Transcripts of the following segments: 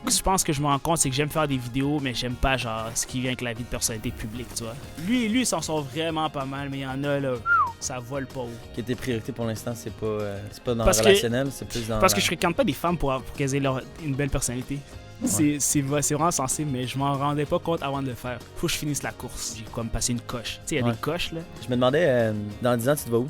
je pense que je me rends compte, c'est que j'aime faire des vidéos, mais j'aime pas genre ce qui vient avec la vie de personnalité publique, tu vois. Lui, il s'en sort vraiment pas mal, mais il y en a là, ça vole pas haut. Que tes priorités pour l'instant, c'est pas dans le relationnel, c'est plus dans Parce que je fréquente pas des femmes pour qu'elles aient une belle personnalité. Ouais. C'est vraiment sensible, mais je m'en rendais pas compte avant de le faire. Faut que je finisse la course. J'ai comme passé une coche. Tu sais, il y a des coches là. Je me demandais, dans 10 ans, tu te vas où?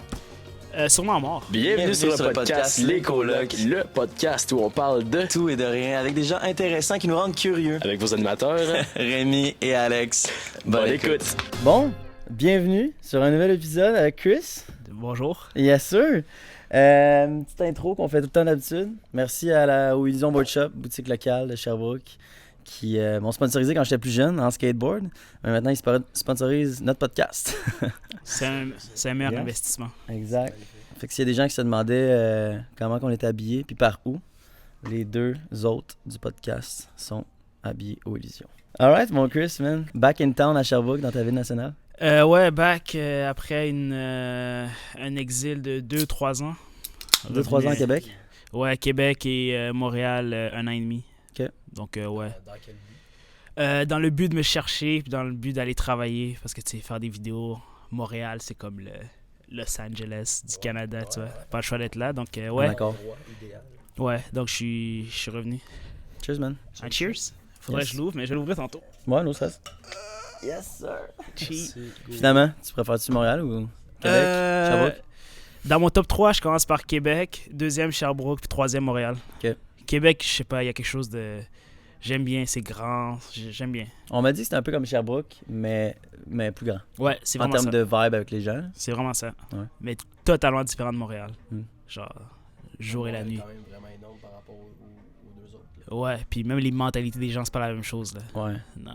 Sûrement mort. Bienvenue sur le podcast Les Colocs, le podcast où on parle de tout et de rien avec des gens intéressants qui nous rendent curieux. avec vos animateurs Rémi et Alex. Bonne écoute. Bon, bienvenue sur un nouvel épisode avec Chris. Bonjour. Yes sir. Une petite intro qu'on fait tout le temps d'habitude. Merci au Illusion Board Shop, boutique locale de Sherbrooke, qui m'ont sponsorisé quand j'étais plus jeune en skateboard. Mais maintenant, ils sponsorisent notre podcast. C'est un meilleur investissement. Exact. Fait que s'il y a des gens qui se demandaient comment on était habillés, puis par où, les deux autres du podcast sont habillés au Illusion. Alright, mon Chris, man. Back in town à Sherbrooke, dans ta ville nationale. Ouais, back après un exil de 2-3 ans. 2-3 ans à Québec? Ouais, Québec et Montréal, 1 an et demi. OK. Donc, ouais. Dans quel but? Dans le but de me chercher, puis dans le but d'aller travailler. Parce que, tu sais, faire des vidéos, Montréal, c'est comme le Los Angeles du Canada, tu vois. Pas le choix d'être là, donc, ouais. D'accord. Ouais, donc je suis revenu. Cheers, man. Cheers. Faudrait que je l'ouvre, mais je vais l'ouvrir tantôt. Ouais, no stress. Yes, sir. Cheers. Finalement, tu préfères-tu Montréal ou Québec, Sherbrooke? Dans mon top 3, je commence par Québec, deuxième Sherbrooke, puis troisième Montréal. OK. Québec, je sais pas, il y a quelque chose de... J'aime bien, c'est grand, j'aime bien. On m'a dit que c'était un peu comme Sherbrooke, mais plus grand. Ouais, c'est vraiment ça. En termes de vibe avec les gens. C'est vraiment ça. Ouais. Mais totalement différent de Montréal. Genre, jour et la nuit. C'est quand même vraiment énorme par rapport aux deux autres. Ouais, puis même les mentalités des gens, c'est pas la même chose, là. Ouais. Non.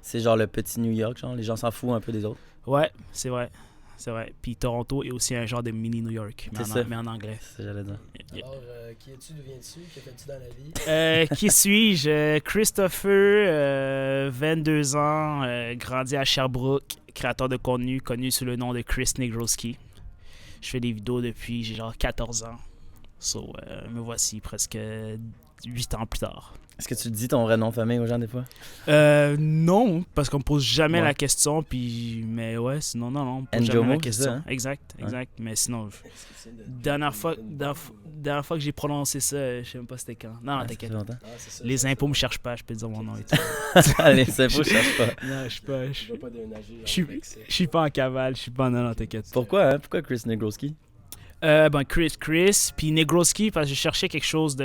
C'est genre le petit New York, genre, les gens s'en foutent un peu des autres. Ouais, c'est vrai. C'est vrai. Puis Toronto est aussi un genre de mini New York, mais en anglais. C'est ça que j'allais dire. Alors, qui es-tu, d'où viens-tu, que fais-tu dans la vie? Qui suis-je? Christopher, 22 ans, grandi à Sherbrooke, créateur de contenu, connu sous le nom de Chris Negroski. Je fais des vidéos depuis j'ai genre 14 ans. So, me voici presque 8 ans plus tard. Est-ce que tu dis ton vrai nom de famille aux gens des fois? Non, parce qu'on me pose jamais la question, puis mais ouais, sinon non, on me pose jamais la question. Ça, hein? Exact. Mais sinon, dernière fois que j'ai prononcé ça, je sais même pas c'était quand. Non, t'inquiète. Les impôts me cherchent pas, je peux dire mon nom et tout. Les impôts cherchent pas. Non, je suis pas en cavale, je suis pas non, t'inquiète. Pourquoi Chris Negroski? Chris, puis Negroski parce que je cherchais quelque chose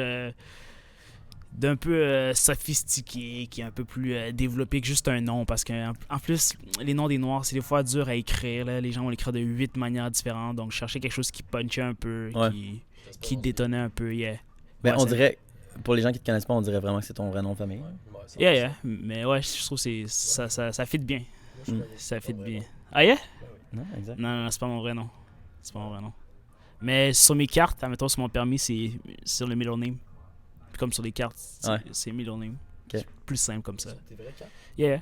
d'un peu sophistiqué, qui est un peu plus développé que juste un nom, parce qu'en plus, les noms des Noirs, c'est des fois dur à écrire, là. Les gens vont l'écrire de 8 manières différentes, donc je cherchais quelque chose qui punchait un peu, qui détonnait un peu, Ben, on dirait, pour les gens qui te connaissent pas, on dirait vraiment que c'est ton vrai nom de famille. Mais ouais, je trouve que ça fit bien. Ça fit bien. Ah yeah? Non, exact. Non, c'est pas mon vrai nom. Mais sur mes cartes, admettons sur mon permis, c'est sur le middle name. Comme sur les cartes, c'est middle name. Okay. C'est plus simple comme ça. Tes vraies cartes? Yeah.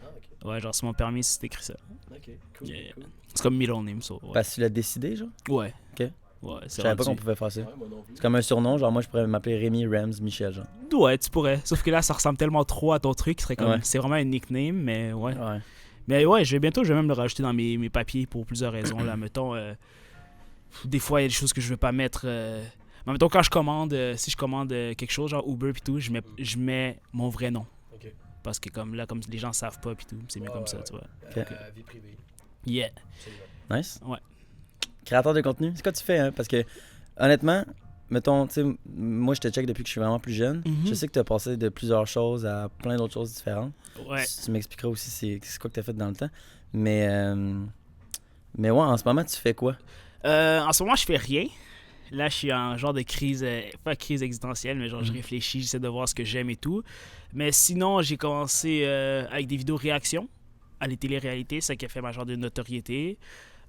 Ah, ok. Ouais, genre sur mon permis, c'est écrit ça. Ok, cool. Cool. C'est comme middle name, ça. Ouais. Parce que tu l'as décidé, genre? Ouais. Ok. Ouais, je savais pas qu'on pouvait faire ça. Ouais, moi non plus. C'est comme un surnom, genre moi je pourrais m'appeler Rémi Rams Michel, genre. Ouais, tu pourrais. Sauf que là, ça ressemble tellement trop à ton truc, serait comme, c'est vraiment un nickname, mais ouais. Mais ouais, je vais même le rajouter dans mes papiers pour plusieurs raisons. Là, mettons, des fois, il y a des choses que je veux pas mettre. Mais mettons, quand je commande, si je commande quelque chose, genre Uber pis tout, je mets mon vrai nom. Okay. Parce que comme les gens savent pas pis tout, c'est mieux comme ça, tu vois. Vie privée. Yeah. Nice. Ouais. Créateur de contenu, c'est quoi tu fais, hein? Parce que, honnêtement, mettons, tu sais, moi je te check depuis que je suis vraiment plus jeune. Mm-hmm. Je sais que tu as passé de plusieurs choses à plein d'autres choses différentes. Ouais. Tu m'expliqueras aussi c'est quoi que tu as fait dans le temps. Mais ouais, en ce moment, tu fais quoi? En ce moment, je fais rien. Là, je suis en genre de crise, pas crise existentielle, mais genre je réfléchis, j'essaie de voir ce que j'aime et tout. Mais sinon, j'ai commencé avec des vidéos réactions à les télé-réalités, ça qui a fait ma genre de notoriété.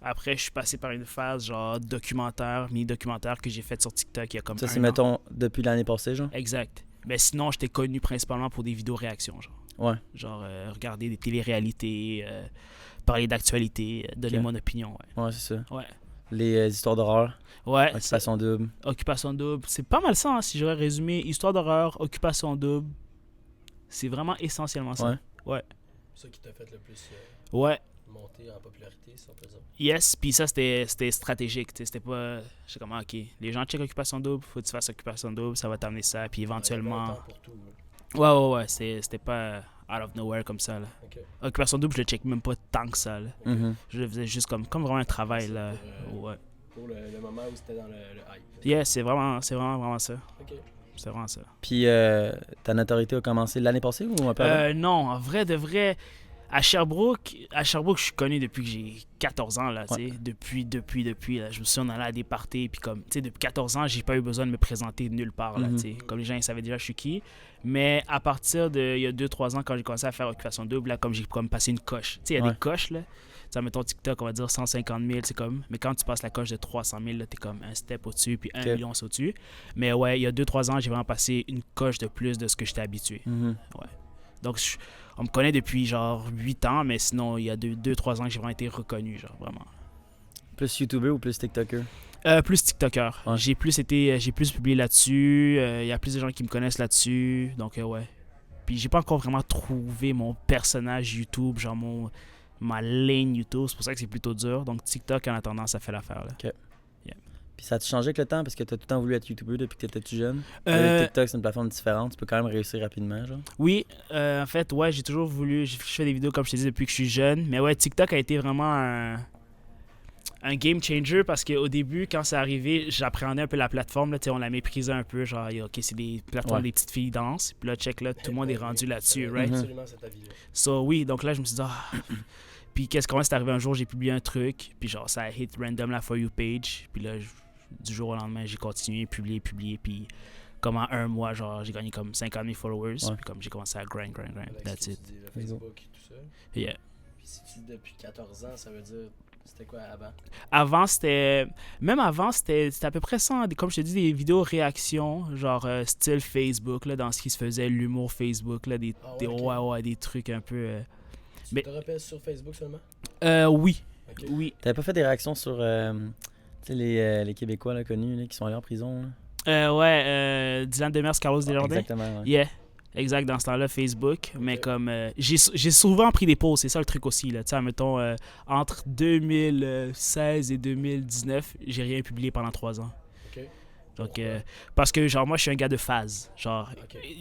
Après, je suis passé par une phase genre documentaire, mini-documentaire que j'ai fait sur TikTok il y a comme ça, un c'est, an. mettons, depuis l'année passée, genre? Exact. Mais sinon, j'étais connu principalement pour des vidéos réactions, genre. Ouais. Genre, regarder des télé-réalités, parler d'actualité, donner mon opinion, ouais. Ouais, c'est ça. Ouais. Les histoires d'horreur. Ouais. Occupation double. Occupation double. C'est pas mal ça, hein, si j'aurais résumé. Histoire d'horreur, occupation double, C'est vraiment essentiellement ça. Ouais. C'est ça qui t'a fait le plus Ouais. monter en popularité, si on peut dire. Yes, puis ça, c'était stratégique. C'était pas. J'étais comme, OK, les gens checkent Occupation Double, faut que tu fasses Occupation Double, ça va t'amener ça. Puis éventuellement. Il y avait un temps pour tout, là. Ouais. C'était pas out of nowhere comme ça. Là. Ok. Occupation Double, je le check même pas tant que ça. Là. Je le faisais juste comme vraiment un travail. C'est Là. pour, Ouais. Pour le moment où c'était dans le hype. Yeah, c'est vraiment ça. Ok. C'est vraiment ça. Puis ta notoriété a commencé l'année passée ou un peu avant? Non, en vrai, de vrai. À Sherbrooke, je suis connu depuis que j'ai 14 ans, là, tu sais. Depuis, là. Je me suis en allé à des parties, puis comme, tu sais, depuis 14 ans, j'ai pas eu besoin de me présenter nulle part, là, tu sais. Comme les gens, ils savaient déjà je suis qui. Mais à partir de, il y a 2-3 ans, quand j'ai commencé à faire Occupation Double, là, comme j'ai comme passé une coche. Tu sais, il y a des coches, là. Tu sais, mettons TikTok, on va dire 150 000, c'est comme. Mais quand tu passes la coche de 300 000, là, t'es comme un step au-dessus, puis 1 million, c'est au-dessus. Mais ouais, il y a 2-3 ans, j'ai vraiment passé une coche de plus de ce que j'étais habitué. Ouais. Donc, on me connaît depuis genre 8 ans, mais sinon, il y a 2-3 ans que j'ai vraiment été reconnu, genre vraiment. Plus YouTuber ou plus TikToker? Plus TikToker. Ouais. J'ai plus publié là-dessus. Il y a plus de gens qui me connaissent là-dessus. Donc, ouais. Puis, j'ai pas encore vraiment trouvé mon personnage YouTube, genre ma ligne YouTube. C'est pour ça que c'est plutôt dur. Donc, TikTok, en attendant, ça fait l'affaire, là. OK. Puis ça a changé avec le temps parce que tu as tout le temps voulu être YouTuber depuis que tu étais tout jeune? Avec TikTok, c'est une plateforme différente. Tu peux quand même réussir rapidement, genre? Oui, en fait, ouais, j'ai toujours voulu... Je fais des vidéos, comme je te dis, depuis que je suis jeune. Mais ouais, TikTok a été vraiment un game changer parce qu'au début, quand c'est arrivé, j'appréhendais un peu la plateforme. Là, on la méprisait un peu. Genre, OK, c'est des plateformes des petites filles dansent. Puis là, check, là, tout le monde est rendu là-dessus, right? Absolument, c'est ta vie. So, oui, donc là, je me suis dit... Puis comment c'est arrivé un jour, j'ai publié un truc. Puis genre, ça a hit random la For You page. Puis là, du jour au lendemain, j'ai continué, publié, puis comme en un mois, genre, j'ai gagné comme 50 000 followers, puis comme j'ai commencé à grind, that's it. Facebook et tout ça. Yeah. Puis si tu dis depuis 14 ans, ça veut dire, c'était quoi avant? Même avant, c'était à peu près ça, comme je te dis, des vidéos réactions, genre style Facebook, là, dans ce qui se faisait, l'humour Facebook, là, des trucs un peu... Tu te rappelles sur Facebook seulement? Oui. Okay. Oui. T'avais pas fait des réactions sur... les Québécois là, connus là, qui sont allés en prison. Là. Dylan Demers, Carlos Desjardins. Exactement. Ouais. Yeah, exact, dans ce temps-là, Facebook. Okay. Mais comme j'ai souvent pris des pauses, c'est ça le truc aussi. Tu sais, mettons, entre 2016 et 2019, j'ai rien publié pendant 3 ans. Okay. Donc, parce que, genre, moi, je suis un gars de phase. Genre,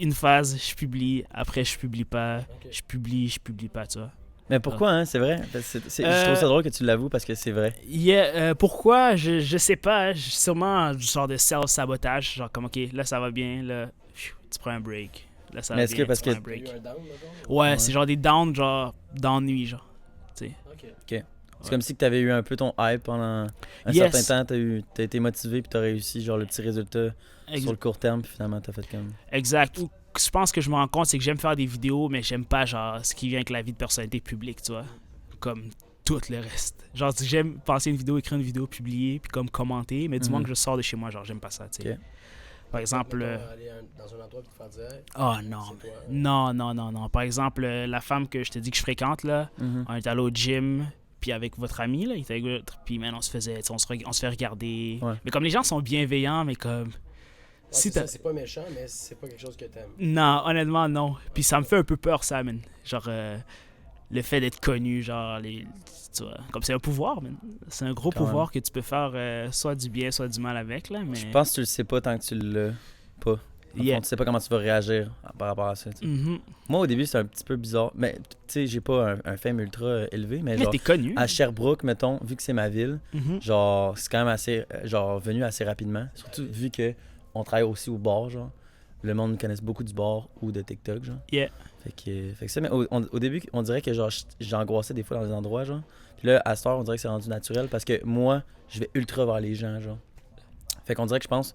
une phase, je publie, après, je publie pas, je publie pas, tu vois. Mais pourquoi, hein? C'est vrai? Je trouve ça drôle que tu l'avoues parce que c'est vrai. Yeah, pourquoi? Je sais pas. Sûrement du genre de self-sabotage. Genre comme, OK, là, ça va bien. Là, tu prends un break. Là, ça va bien, tu prends un break. Un down, ouais, c'est genre des downs, genre d'ennui, genre. Tu sais. OK. C'est comme si tu avais eu un peu ton hype pendant un certain temps. T'as été motivé puis t'as réussi genre le petit résultat sur le court terme puis finalement t'as fait comme... Exact. Je pense que je me rends compte, c'est que j'aime faire des vidéos, mais j'aime pas genre ce qui vient avec la vie de personnalité publique, tu vois. Comme tout le reste. Genre, j'aime penser une vidéo, écrire une vidéo, publier, puis comme commenter, mais du moment que je sors de chez moi, genre, j'aime pas ça, tu sais. Okay. Par exemple... aller dans un endroit et te faire dire... Oh non. Non. Par exemple, la femme que je te dis que je fréquente, là, on est allé au gym... Puis avec votre ami, là, il était avec l'autre, puis man, on se fait regarder. Ouais. Mais comme les gens sont bienveillants, mais comme... c'est pas méchant, mais c'est pas quelque chose que t'aimes. Non, honnêtement, non. Puis ça me fait un peu peur, ça, man. Genre, le fait d'être connu, genre, tu vois, comme c'est un pouvoir, man. C'est un gros pouvoir que tu peux faire soit du bien, soit du mal avec, là, mais... Je pense que tu le sais pas tant que tu l'as pas. Tu sais pas comment tu vas réagir par rapport à ça. Moi, au début, c'était un petit peu bizarre. Mais, tu sais, j'ai pas un fame ultra élevé. Mais genre, t'es connu. À Sherbrooke, mettons, vu que c'est ma ville, genre, c'est quand même assez, genre, venu assez rapidement. Surtout vu que on travaille aussi au bar, genre. Le monde connaît beaucoup du bar ou de TikTok, genre. Yeah. Fait que ça, mais au début, on dirait que, genre, j'angoissais des fois dans des endroits, genre. Puis là, à cette heure, on dirait que c'est rendu naturel parce que moi, je vais ultra vers les gens, genre. Fait qu'on dirait que je pense...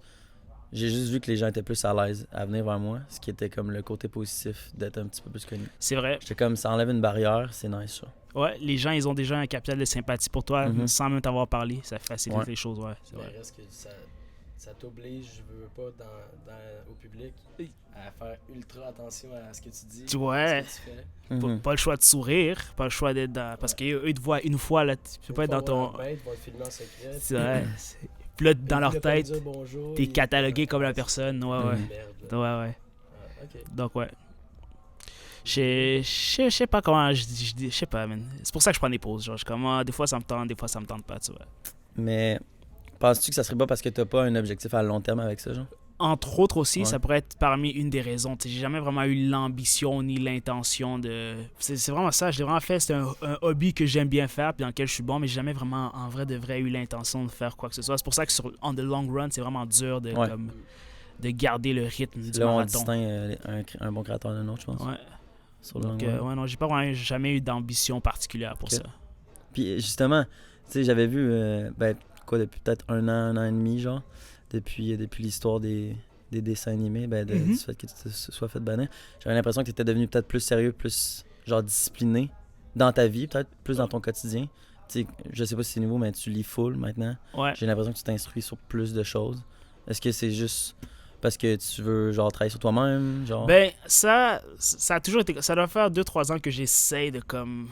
J'ai juste vu que les gens étaient plus à l'aise à venir vers moi, ce qui était comme le côté positif d'être un petit peu plus connu. C'est vrai. J'étais comme, ça enlève une barrière, c'est nice, ça. Ouais, les gens, ils ont déjà un capital de sympathie pour toi sans même t'avoir parlé. Ça facilite les choses, ouais. C'est vrai. Reste que ça t'oblige, je veux pas, au public, à faire ultra attention à ce que tu dis, ouais. ce que tu fais. Pas le choix de sourire, pas le choix d'être dans... Parce qu'eux, ils te voient une fois, là, tu peux pas être dans ton... Ils vont te filmer en secret. C'est vrai. Puis là, dans leur tête, t'es catalogué comme la personne. Ouais. Merde, ouais. okay. Donc, ouais. Je sais pas comment, je sais pas, man. C'est pour ça que je prends des pauses. Genre, je suis comme, des fois ça me tente, des fois ça me tente pas, tu vois. Mais penses-tu que ça serait pas parce que t'as pas un objectif à long terme avec ça, genre? Entre autres aussi, Ouais. ça pourrait être parmi une des raisons. T'sais, j'ai jamais vraiment eu l'ambition ni l'intention de... C'est vraiment ça, je l'ai vraiment fait, c'est un hobby que j'aime bien faire puis dans lequel je suis bon, mais j'ai jamais vraiment, en vrai de vrai, eu l'intention de faire quoi que ce soit. C'est pour ça que sur on the long run, c'est vraiment dur de, Ouais. comme, de garder le rythme du Là, on marathon. distingue un bon créateur d'un autre, je pense. Ouais. Sur le Donc, long run. ouais, non, j'ai pas vraiment jamais eu d'ambition particulière pour Ok. ça. Puis justement, tu sais, j'avais vu, depuis peut-être un an et demi, genre, depuis l'histoire des dessins animés, du fait que tu te sois fait bannir, j'avais l'impression que tu étais devenu peut-être plus sérieux, plus, genre, discipliné dans ta vie, peut-être plus dans ton quotidien. Tu sais, je sais pas si c'est nouveau, mais tu lis full maintenant. Ouais. J'ai l'impression que tu t'instruis sur plus de choses. Est-ce que c'est juste parce que tu veux, genre, travailler sur toi-même, genre... Ben, ça a toujours été... Ça doit faire 2-3 ans que j'essaye de, comme,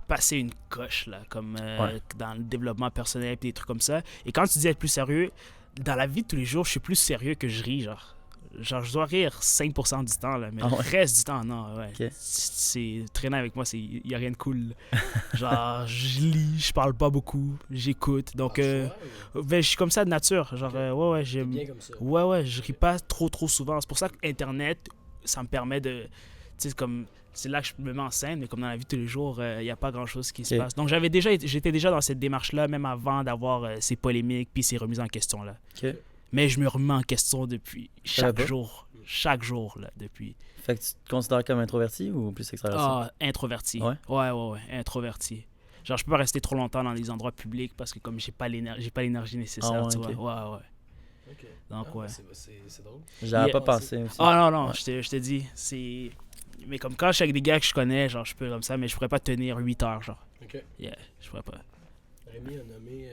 passer une coche, là, comme dans le développement personnel et des trucs comme ça. Et quand tu dis être plus sérieux, dans la vie de tous les jours, je suis plus sérieux que je ris, genre. Genre, je dois rire 5% du temps, là, mais Ah ouais? le reste du temps, non, ouais. Ok. C'est traîner avec moi, il y a rien de cool. Là. Genre, je lis, je parle pas beaucoup, j'écoute. Donc, ben, je suis comme ça de nature. Genre, ouais, C'est j'aime... bien comme ça. Ouais, je ris pas trop souvent. C'est pour ça que Internet, ça me permet de... Tu sais, comme... C'est là que je me mets en scène, mais comme dans la vie de tous les jours, il n'y a pas grand-chose qui se Ok. passe. Donc, j'étais déjà dans cette démarche-là, même avant d'avoir ces polémiques puis ces remises en question-là. Ok. Mais je me remets en question depuis savais pas. chaque jour, là, depuis. Fait que tu te considères comme introverti ou plus extraverti? Introverti. Ouais? Ouais, introverti. Genre, je peux pas rester trop longtemps dans des endroits publics parce que comme j'ai pas l'énergie nécessaire, Ah ouais, tu ok. vois. Ouais. Ok. Donc, Ah, ouais. C'est drôle. J'avais Yeah. pas pensé aussi. Ah non, Ouais. je te dis, c'est... Mais comme quand je suis avec des gars que je connais, genre, je peux comme ça, mais je pourrais pas tenir 8 heures, genre. Ok. Yeah, je pourrais pas. Rémi a nommé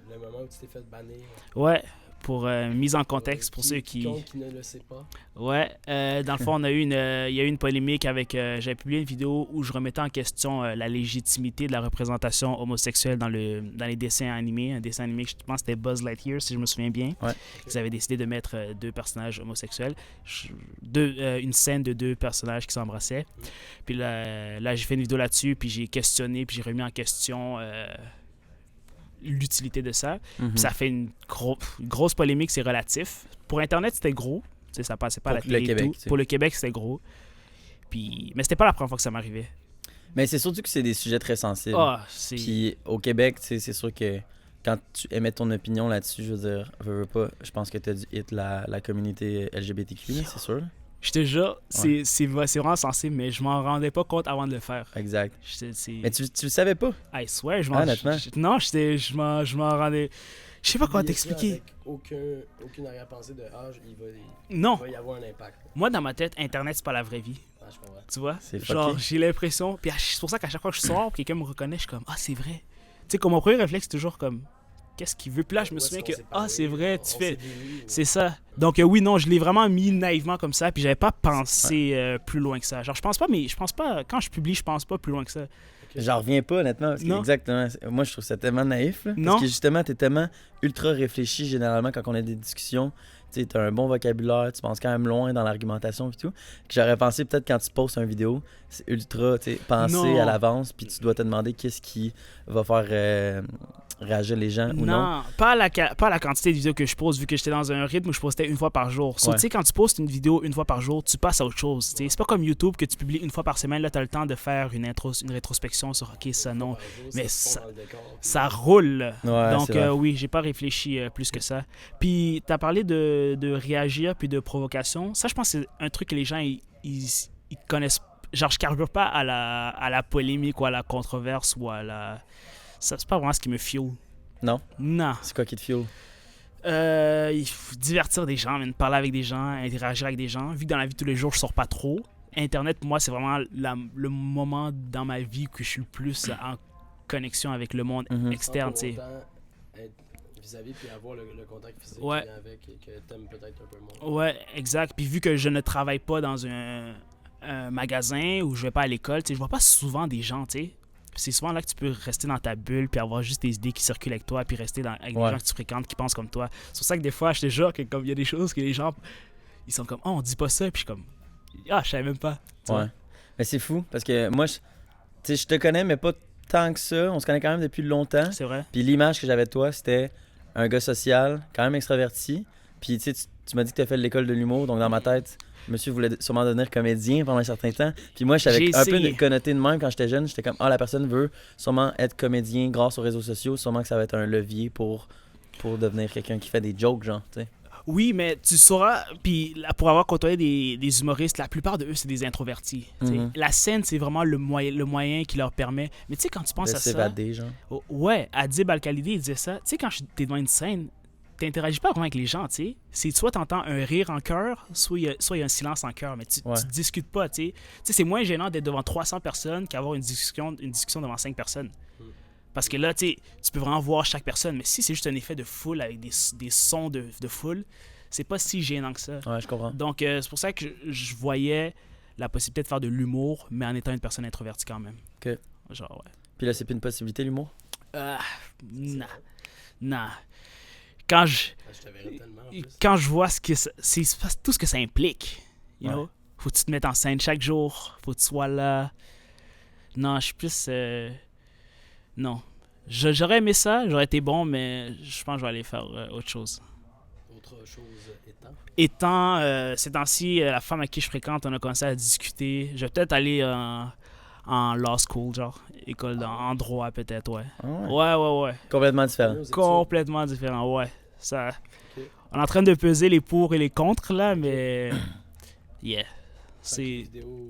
le moment où tu t'es fait bannir. Ouais, pour mise en contexte, pour ceux qui... Quiconque qui ne le sait pas. Ouais, dans le fond, il y a eu une polémique avec... j'avais publié une vidéo où je remettais en question la légitimité de la représentation homosexuelle dans les dessins animés. Un dessin animé, je pense que c'était Buzz Lightyear, si je me souviens bien. Ouais. Ils avaient décidé de mettre 2 personnages homosexuels. Une scène de 2 personnages qui s'embrassaient. Puis là, j'ai fait une vidéo là-dessus, puis j'ai questionné, puis j'ai remis en question... l'utilité de ça. Mhm. Puis ça fait une grosse polémique, c'est relatif. Pour Internet, c'était gros. Tu sais, ça passait pas à la Pour le télé et Québec, tout. tu sais. Pour le Québec, c'était gros. Puis... Mais c'était pas la première fois que ça m'arrivait. Mais c'est surtout que c'est des sujets très sensibles. C'est... Puis au Québec, tu sais, c'est sûr que quand tu émets ton opinion là-dessus, je veux dire, veux pas, je pense que tu as dû hit la communauté LGBTQ, là, c'est sûr. Je te jure, c'est vraiment sensible, mais je m'en rendais pas compte avant de le faire. Exact. C'est... Mais tu le savais pas? I swear, je m'en... Honnêtement. Non, je m'en rendais... Je sais pas comment Lié ça t'expliquer. avec aucune arrière-pensée de âge, Non, il va y avoir un impact. moi dans ma tête, Internet, c'est pas la vraie vie. Ah, je comprends. Tu vois? C'est Genre, fucké. j'ai l'impression... Puis c'est pour ça qu'à chaque fois que je sors, quelqu'un me reconnaît, je suis comme, ah, c'est vrai. Tu sais, comme mon premier réflexe, c'est toujours comme, qu'est-ce qu'il veut? Puis là, je me Où est-ce souviens qu'on que, s'est parlé, c'est vrai, on tu s'est fais... dit oui, C'est ça. Donc, oui, non, je l'ai vraiment mis naïvement comme ça, puis j'avais pas pensé plus loin que ça. Genre, je pense pas, quand je publie, je pense pas plus loin que ça. J'en reviens pas, honnêtement. Parce que Non. exactement. Moi, je trouve ça tellement naïf. Là, Non. Parce que justement, t'es tellement ultra réfléchi, généralement, quand on a des discussions. Tu sais, t'as un bon vocabulaire, tu penses quand même loin dans l'argumentation et tout. Que j'aurais pensé peut-être quand tu postes une vidéo, c'est ultra, tu sais, pensé Non. à l'avance, puis tu dois te demander qu'est-ce qui va faire réagir les gens ou non. Pas la quantité de vidéos que je pose, vu que j'étais dans un rythme où je postais une fois par jour. So, Ouais. tu sais, quand tu postes une vidéo une fois par jour, tu passes à autre chose. Tu sais. C'est pas comme YouTube que tu publies une fois par semaine. Là, tu as le temps de faire une rétrospection sur OK, ça non. Par jour, Mais se fond ça- dans le décor, puis- Ça roule. Là. Ouais, Donc, c'est vrai. oui, j'ai pas réfléchi plus que ça. Puis, tu as parlé de réagir puis de provocation. Ça, je pense que c'est un truc que les gens, ils connaissent. Genre, je carbure pas à la polémique ou à la controverse ou à la. Ça, c'est pas vraiment ce qui me fuel. Non? Non. C'est quoi qui te fuel? Il faut divertir des gens, man, parler avec des gens, interagir avec des gens. Vu que dans la vie de tous les jours, je sors pas trop. Internet, pour moi, c'est vraiment le moment dans ma vie où je suis le plus en connexion avec le monde Mhm. externe, tu Sans sais. pour autant être vis-à-vis puis avoir le contact physique Ouais. qui vient avec et que t'aimes peut-être un peu moins. Ouais, exact. Puis vu que je ne travaille pas dans un magasin ou je vais pas à l'école, tu sais, je vois pas souvent des gens, tu sais. C'est souvent là que tu peux rester dans ta bulle puis avoir juste tes idées qui circulent avec toi puis rester avec Ouais. des gens que tu fréquentes qui pensent comme toi. C'est pour ça que des fois, je te jure que comme il y a des choses que les gens ils sont comme, oh, on dit pas ça, puis je suis comme, ah, je savais même pas. Tu Ouais. vois. Mais c'est fou, parce que moi, tu sais, je te connais, mais pas tant que ça. On se connaît quand même depuis longtemps. C'est vrai. Puis l'image que j'avais de toi, c'était un gars social, quand même extraverti. Puis tu sais, tu m'as dit que tu as fait l'école de l'humour, donc dans ma tête, monsieur voulait sûrement devenir comédien pendant un certain temps. Puis moi, je J'ai savais un peu essayé. connoté de même quand j'étais jeune. J'étais comme, ah, la personne veut sûrement être comédien grâce aux réseaux sociaux, sûrement que ça va être un levier pour devenir quelqu'un qui fait des jokes, genre, tu sais. Oui, mais tu sauras, puis là, pour avoir côtoyé des humoristes, la plupart de eux, c'est des introvertis. Tu sais. Mhm. La scène, c'est vraiment le moyen qui leur permet. Mais tu sais, quand tu penses De à ça. s'évader, genre. Ouais, Adib Al-Khalidi, il disait ça. Tu sais, quand t'es devant une scène, t'interagis pas vraiment avec les gens, tu sais. C'est soit t'entends un rire en chœur, soit il y a un silence en chœur, mais tu discutes pas, tu sais. Tu sais, c'est moins gênant d'être devant 300 personnes qu'avoir une discussion devant 5 personnes. Parce que là, tu sais, tu peux vraiment voir chaque personne, mais si c'est juste un effet de foule avec des sons de foule, c'est pas si gênant que ça. Ouais, je comprends. Donc, c'est pour ça que je voyais la possibilité de faire de l'humour, mais en étant une personne introvertie quand même. Ok. Genre, ouais. Puis là, c'est plus une possibilité, l'humour? Non. Non. Quand je, Je te verrais tellement en plus. quand je vois c'est tout ce que ça implique, you Ouais. know, faut que tu te mettes en scène chaque jour, faut que tu sois là. Non, je suis plus non. J'aurais aimé ça, j'aurais été bon, mais je pense que je vais aller faire autre chose. Autre chose étant. Étant, ces temps-ci, la femme avec qui je fréquente, on a commencé à discuter. Je vais peut-être aller en law school, genre, école en droit, peut-être, ouais. Ah ouais. Ouais. Complètement différent. Aux études. Complètement différent, ouais. Ça, Ok. on est en train de peser les pour et les contre, là, mais... Yeah. Fait que les C'est... vidéos,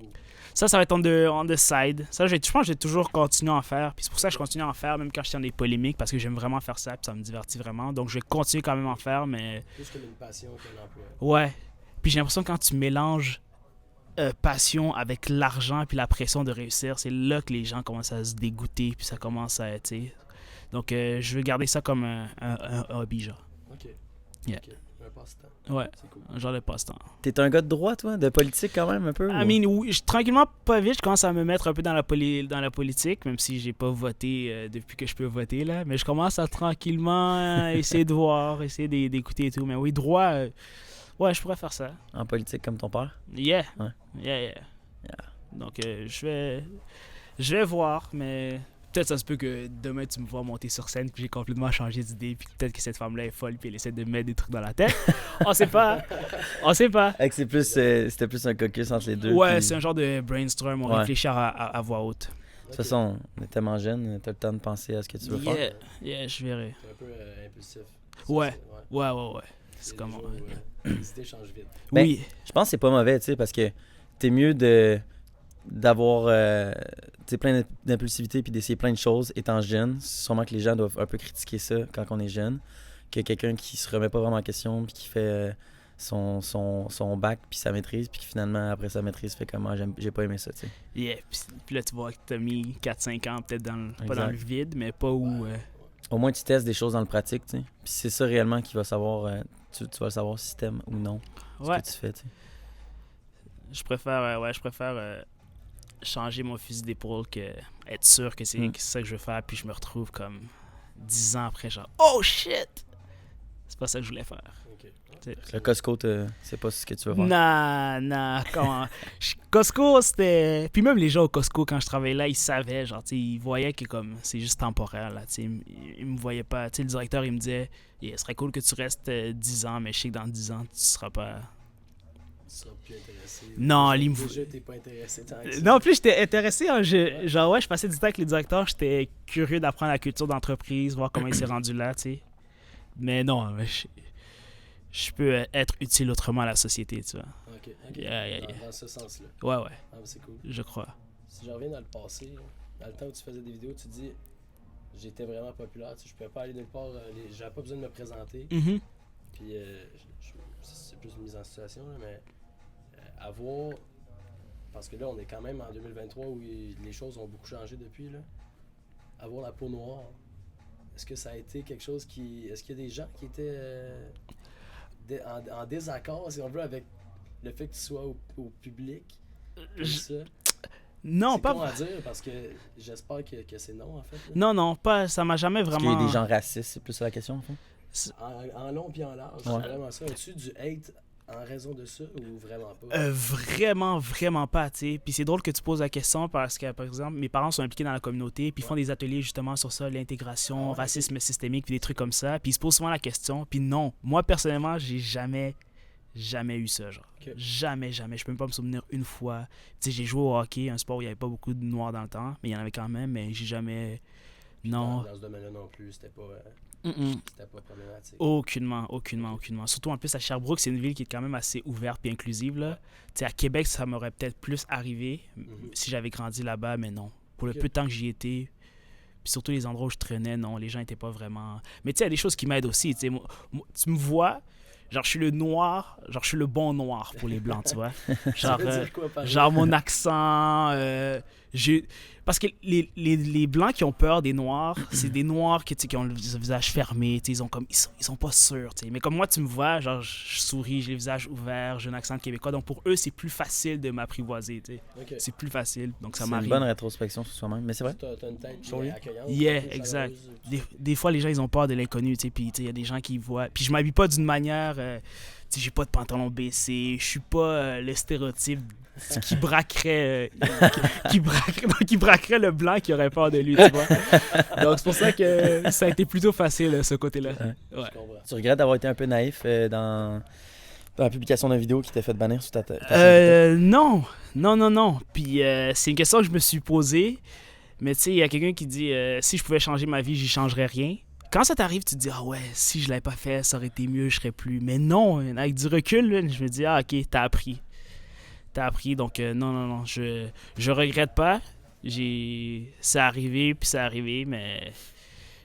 Ça va être on the side. Ça, je pense que je vais toujours continuer à en faire. Puis c'est pour ça que je continue à en faire, même quand je suis dans des polémiques, parce que j'aime vraiment faire ça, puis ça me divertit vraiment. Donc je vais continuer quand même à en faire, mais... plus comme une passion qu'un emploi. Ouais. Puis j'ai l'impression que quand tu mélanges passion avec l'argent puis la pression de réussir, c'est là que les gens commencent à se dégoûter, puis ça commence à être... Donc je veux garder ça comme un hobby, genre. Ok. Yeah. Ok. Un passe-temps. Ouais, C'est cool. un genre de passe-temps. T'es un gars de droit, toi? De politique, quand même, un peu? I mean, oui, tranquillement, pas vite, je commence à me mettre un peu dans la politique, même si j'ai pas voté depuis que je peux voter, là. Mais je commence à tranquillement essayer de voir, essayer d'écouter et tout. Mais oui, droit, ouais, je pourrais faire ça. En politique comme ton père? Yeah. Ouais. Yeah. Donc, je vais voir, mais peut-être ça se peut que demain tu me vois monter sur scène puis j'ai complètement changé d'idée puis peut-être que cette femme-là est folle puis elle essaie de me mettre des trucs dans la tête. On sait pas. Fait que c'était plus un caucus entre les deux. Ouais, puis- c'est un genre de brainstorm, on Ouais. réfléchit à voix haute. De toute façon, on est tellement jeune, t'as le temps de penser à ce que tu veux faire. Yeah, je verrai. C'est un peu impulsif. Ouais. c'est- Ouais. C'est Les comment. jours, les idées changent vite. Ben, Oui. Je pense que c'est pas mauvais, tu sais, parce que t'es mieux d'avoir tu sais, plein d'impulsivité puis d'essayer plein de choses étant jeune. Sûrement que les gens doivent un peu critiquer ça quand on est jeune. Que quelqu'un qui se remet pas vraiment en question puis qui fait son bac puis sa maîtrise puis qui finalement après sa maîtrise fait comme j'ai pas aimé ça, tu sais. Yeah. Puis là, tu vois que t'as mis 4-5 ans peut-être pas dans Exact. le vide, mais pas où. Au moins tu testes des choses dans le pratique, tu sais. Puis c'est ça réellement qui va savoir tu vas savoir si t'aimes ou non ce Ouais. que tu fais, tu sais. Je préfère changer mon fusil d'épaule que être sûr que c'est ça que je veux faire, puis je me retrouve comme 10 ans après, genre, oh shit! C'est pas ça que je voulais faire. Ok. Le Costco, c'est pas ce que tu veux faire. Non, comment? Costco, c'était. Puis même les gens au Costco, quand je travaillais là, ils savaient, genre, tu sais, ils voyaient que comme c'est juste temporaire, là, tu sais. Ils me voyaient pas. Tu sais, le directeur, il me disait, ce serait cool que tu restes 10 ans, mais je sais que dans 10 ans, tu seras pas. Tu seras plus intéressé. Non, Déjà, t'es pas intéressé tant que ça. Non, en plus, j'étais intéressé. Hein, genre, ouais, je passais du temps avec les directeurs. J'étais curieux d'apprendre la culture d'entreprise, voir comment il s'est rendu là, tu sais. Mais non, je peux être utile autrement à la société, tu vois. Ok. Yeah. Dans ce sens-là. Ouais, Ah, c'est cool. je crois. Si je reviens dans le passé, là, dans le temps où tu faisais des vidéos, tu dis j'étais vraiment populaire, tu sais, je pouvais pas aller nulle part, j'avais pas besoin de me présenter. Mhm. Puis c'est plus une mise en situation, là, mais avoir. Parce que là, on est quand même en 2023 où les choses ont beaucoup changé depuis. Là. Avoir la peau noire, est-ce que ça a été quelque chose qui. Est-ce qu'il y a des gens qui étaient en désaccord, si on veut, avec le fait que tu sois au public? Comme ça? Non, C'est pas. con à dire parce que j'espère que c'est non, en fait. Là. Non, pas. Ça m'a jamais Est-ce qu'il y vraiment. a des gens racistes, c'est plus ça la question, en fait? En long puis en large, Ouais. c'est vraiment ça. As-tu du hate en raison de ça ou vraiment pas? Vraiment, vraiment pas, tu sais. Puis c'est drôle que tu poses la question parce que, par exemple, mes parents sont impliqués dans la communauté, puis ils font des ateliers justement sur ça, l'intégration, racisme systémique, puis des trucs comme ça. Puis ils se posent souvent la question. Puis non, moi, personnellement, j'ai jamais eu ça, genre. Ok. Jamais. Je peux même pas me souvenir une fois. Tu sais, j'ai joué au hockey, un sport où il y avait pas beaucoup de noirs dans le temps, mais il y en avait quand même, mais j'ai jamais... Non. Dans ce domaine-là non plus, c'était pas problématique. Aucunement. Surtout en plus à Sherbrooke, c'est une ville qui est quand même assez ouverte et inclusive, là. Tu sais, à Québec, ça m'aurait peut-être plus arrivé si j'avais grandi là-bas, mais non. Pour le peu de temps que j'y étais, puis surtout les endroits où je traînais, non, les gens étaient pas vraiment... Mais tu sais, il y a des choses qui m'aident aussi, tu sais. Tu me vois, genre, je suis le noir, genre, je suis le bon noir pour les blancs, tu vois. Ça veut dire quoi, par Genre mon accent, parce que les blancs qui ont peur des noirs, c'est des noirs qui ont le visage fermé, ils sont pas sûrs, t'sais. Mais comme moi tu me vois, genre je souris, j'ai le visage ouvert, j'ai un accent québécois, donc pour eux c'est plus facile de m'apprivoiser, t'sais. Okay. C'est plus facile, donc ça C'est m'arrive. une bonne rétrospection sur soi-même, mais c'est vrai. T'as une tête Souriant. accueillante. Yeah, chaleureuse. exact. Des fois les gens ils ont peur de l'inconnu, puis il y a des gens qui voient, puis je m'habille pas d'une manière, j'ai pas de pantalon baissé, je suis pas le stéréotype qui braquerait qui braquerait le blanc qui aurait peur de lui, tu vois. Donc c'est pour ça que ça a été plutôt facile ce côté-là. Ouais. Je comprends. Tu regrettes d'avoir été un peu naïf dans la publication d'une vidéo qui t'a fait bannir sur ta chaîne? Non. Puis c'est une question que je me suis posée, mais tu sais, il y a quelqu'un qui dit si je pouvais changer ma vie, j'y changerais rien. Quand ça t'arrive, tu te dis, ah ouais, si je l'avais pas fait, ça aurait été mieux, je serais plus. Mais non, avec du recul, là, je me dis, ah ok, t'as appris, donc non, je regrette pas. C'est arrivé, mais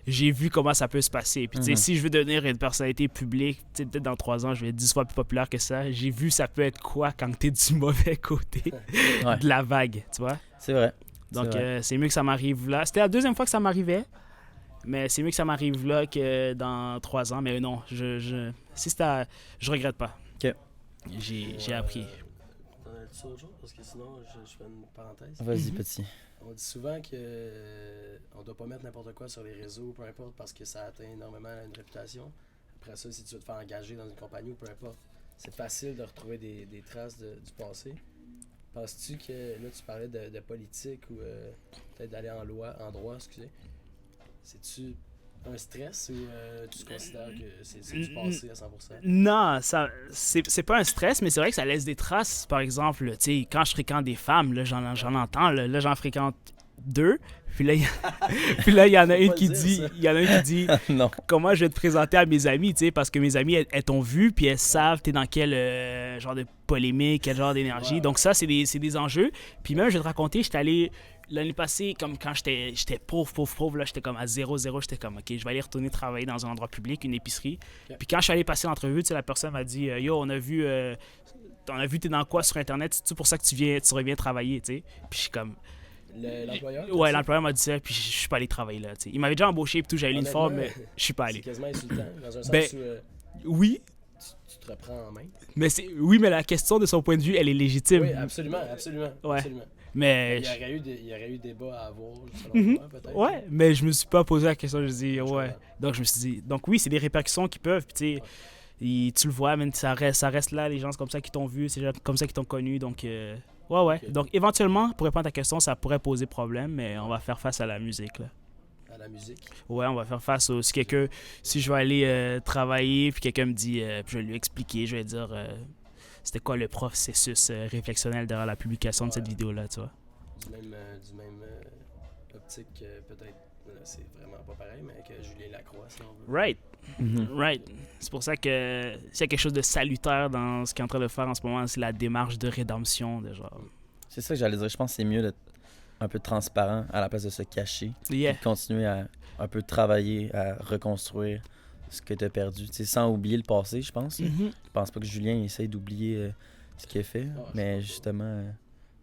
j'ai vu comment ça peut se passer. Puis tu sais, si je veux devenir une personnalité publique, tu sais, peut-être dans 3 ans, je vais être 10 fois plus populaire que ça. J'ai vu ça peut être quoi quand t'es du mauvais côté de la vague, tu vois. C'est vrai. Donc C'est vrai. c'est mieux que ça m'arrive là. C'était la 2e fois que ça m'arrivait. Mais c'est mieux que ça m'arrive là que dans 3 ans. Mais non, je regrette pas. Ok. J'ai appris. T'en as-tu autre chose? Parce que sinon, je fais une parenthèse. Vas-y, petit. On dit souvent que on doit pas mettre n'importe quoi sur les réseaux, peu importe, parce que ça atteint énormément une réputation. Après ça, si tu veux te faire engager dans une compagnie ou peu importe, c'est facile de retrouver des traces du passé. Penses-tu que, là tu parlais de politique ou peut-être d'aller en droit, excusez. C'est-tu un stress ou tu considères que c'est du passé à 100%? Non, c'est pas un stress, mais c'est vrai que ça laisse des traces. Par exemple, tu sais, quand je fréquente des femmes, là, j'en entends, là, j'en fréquente 2. Puis là, il y en a une qui dit Non. comment je vais te présenter à mes amis, tu sais, parce que mes amis, elles t'ont vu, puis elles savent t'es dans quel genre de polémique, quel genre d'énergie. Ouais. Donc ça, c'est des enjeux. Puis même, je vais te raconter, j'étais allé l'année passée, comme quand j'étais pauvre, là, j'étais comme à 0-0, j'étais comme, OK, je vais aller retourner travailler dans un endroit public, une épicerie. Okay. Puis quand je suis allé passer l'entrevue, tu sais, la personne m'a dit, yo, on a vu t'es dans quoi sur Internet, c'est pour ça que tu reviens travailler, tu sais. Puis je suis comme... L'employeur? Ouais, l'employeur m'a dit ça, puis je suis pas allé travailler là, tu sais. Il m'avait déjà embauché, puis tout, j'avais l'uniforme, mais je suis pas allé. C'est quasiment insultant, dans un sens Ben, où oui, tu te reprends en main. mais la question de son point de vue, elle est légitime. Oui, absolument. Ouais. Absolument. Mais Il y aurait eu débat à avoir, selon moi, peut-être. ouais, mais je me suis pas posé la question, je me suis dit, Je ouais. comprends. Donc je me suis dit, donc oui, c'est des répercussions qui peuvent, puis tu sais, tu le vois, même ça reste là, les gens comme ça qui t'ont vu, c'est les gens comme ça qui t'ont connu, donc ouais. Ok. Donc éventuellement, pour répondre à ta question, ça pourrait poser problème, mais on va faire face à la musique, là. À la musique. Ouais, on va faire face au... Si je vais aller travailler, puis quelqu'un me dit, puis je vais lui expliquer, je vais dire, c'était quoi le processus réflexionnel derrière la publication de cette vidéo-là, tu vois. Du même optique, peut-être, c'est vraiment pas pareil, mais que Julien Lacroix, si on veut. Right. C'est pour ça que s'il y a quelque chose de salutaire dans ce qu'il est en train de faire en ce moment, c'est la démarche de rédemption, de genre... C'est ça que j'allais dire. Je pense que c'est mieux d'être un peu transparent à la place de se cacher. Yeah. Et de continuer à un peu travailler, à reconstruire ce que tu as perdu. Tu sais, sans oublier le passé, je pense. Mhm. Je pense pas que Julien essaye d'oublier ce qu'il a fait. Mais justement,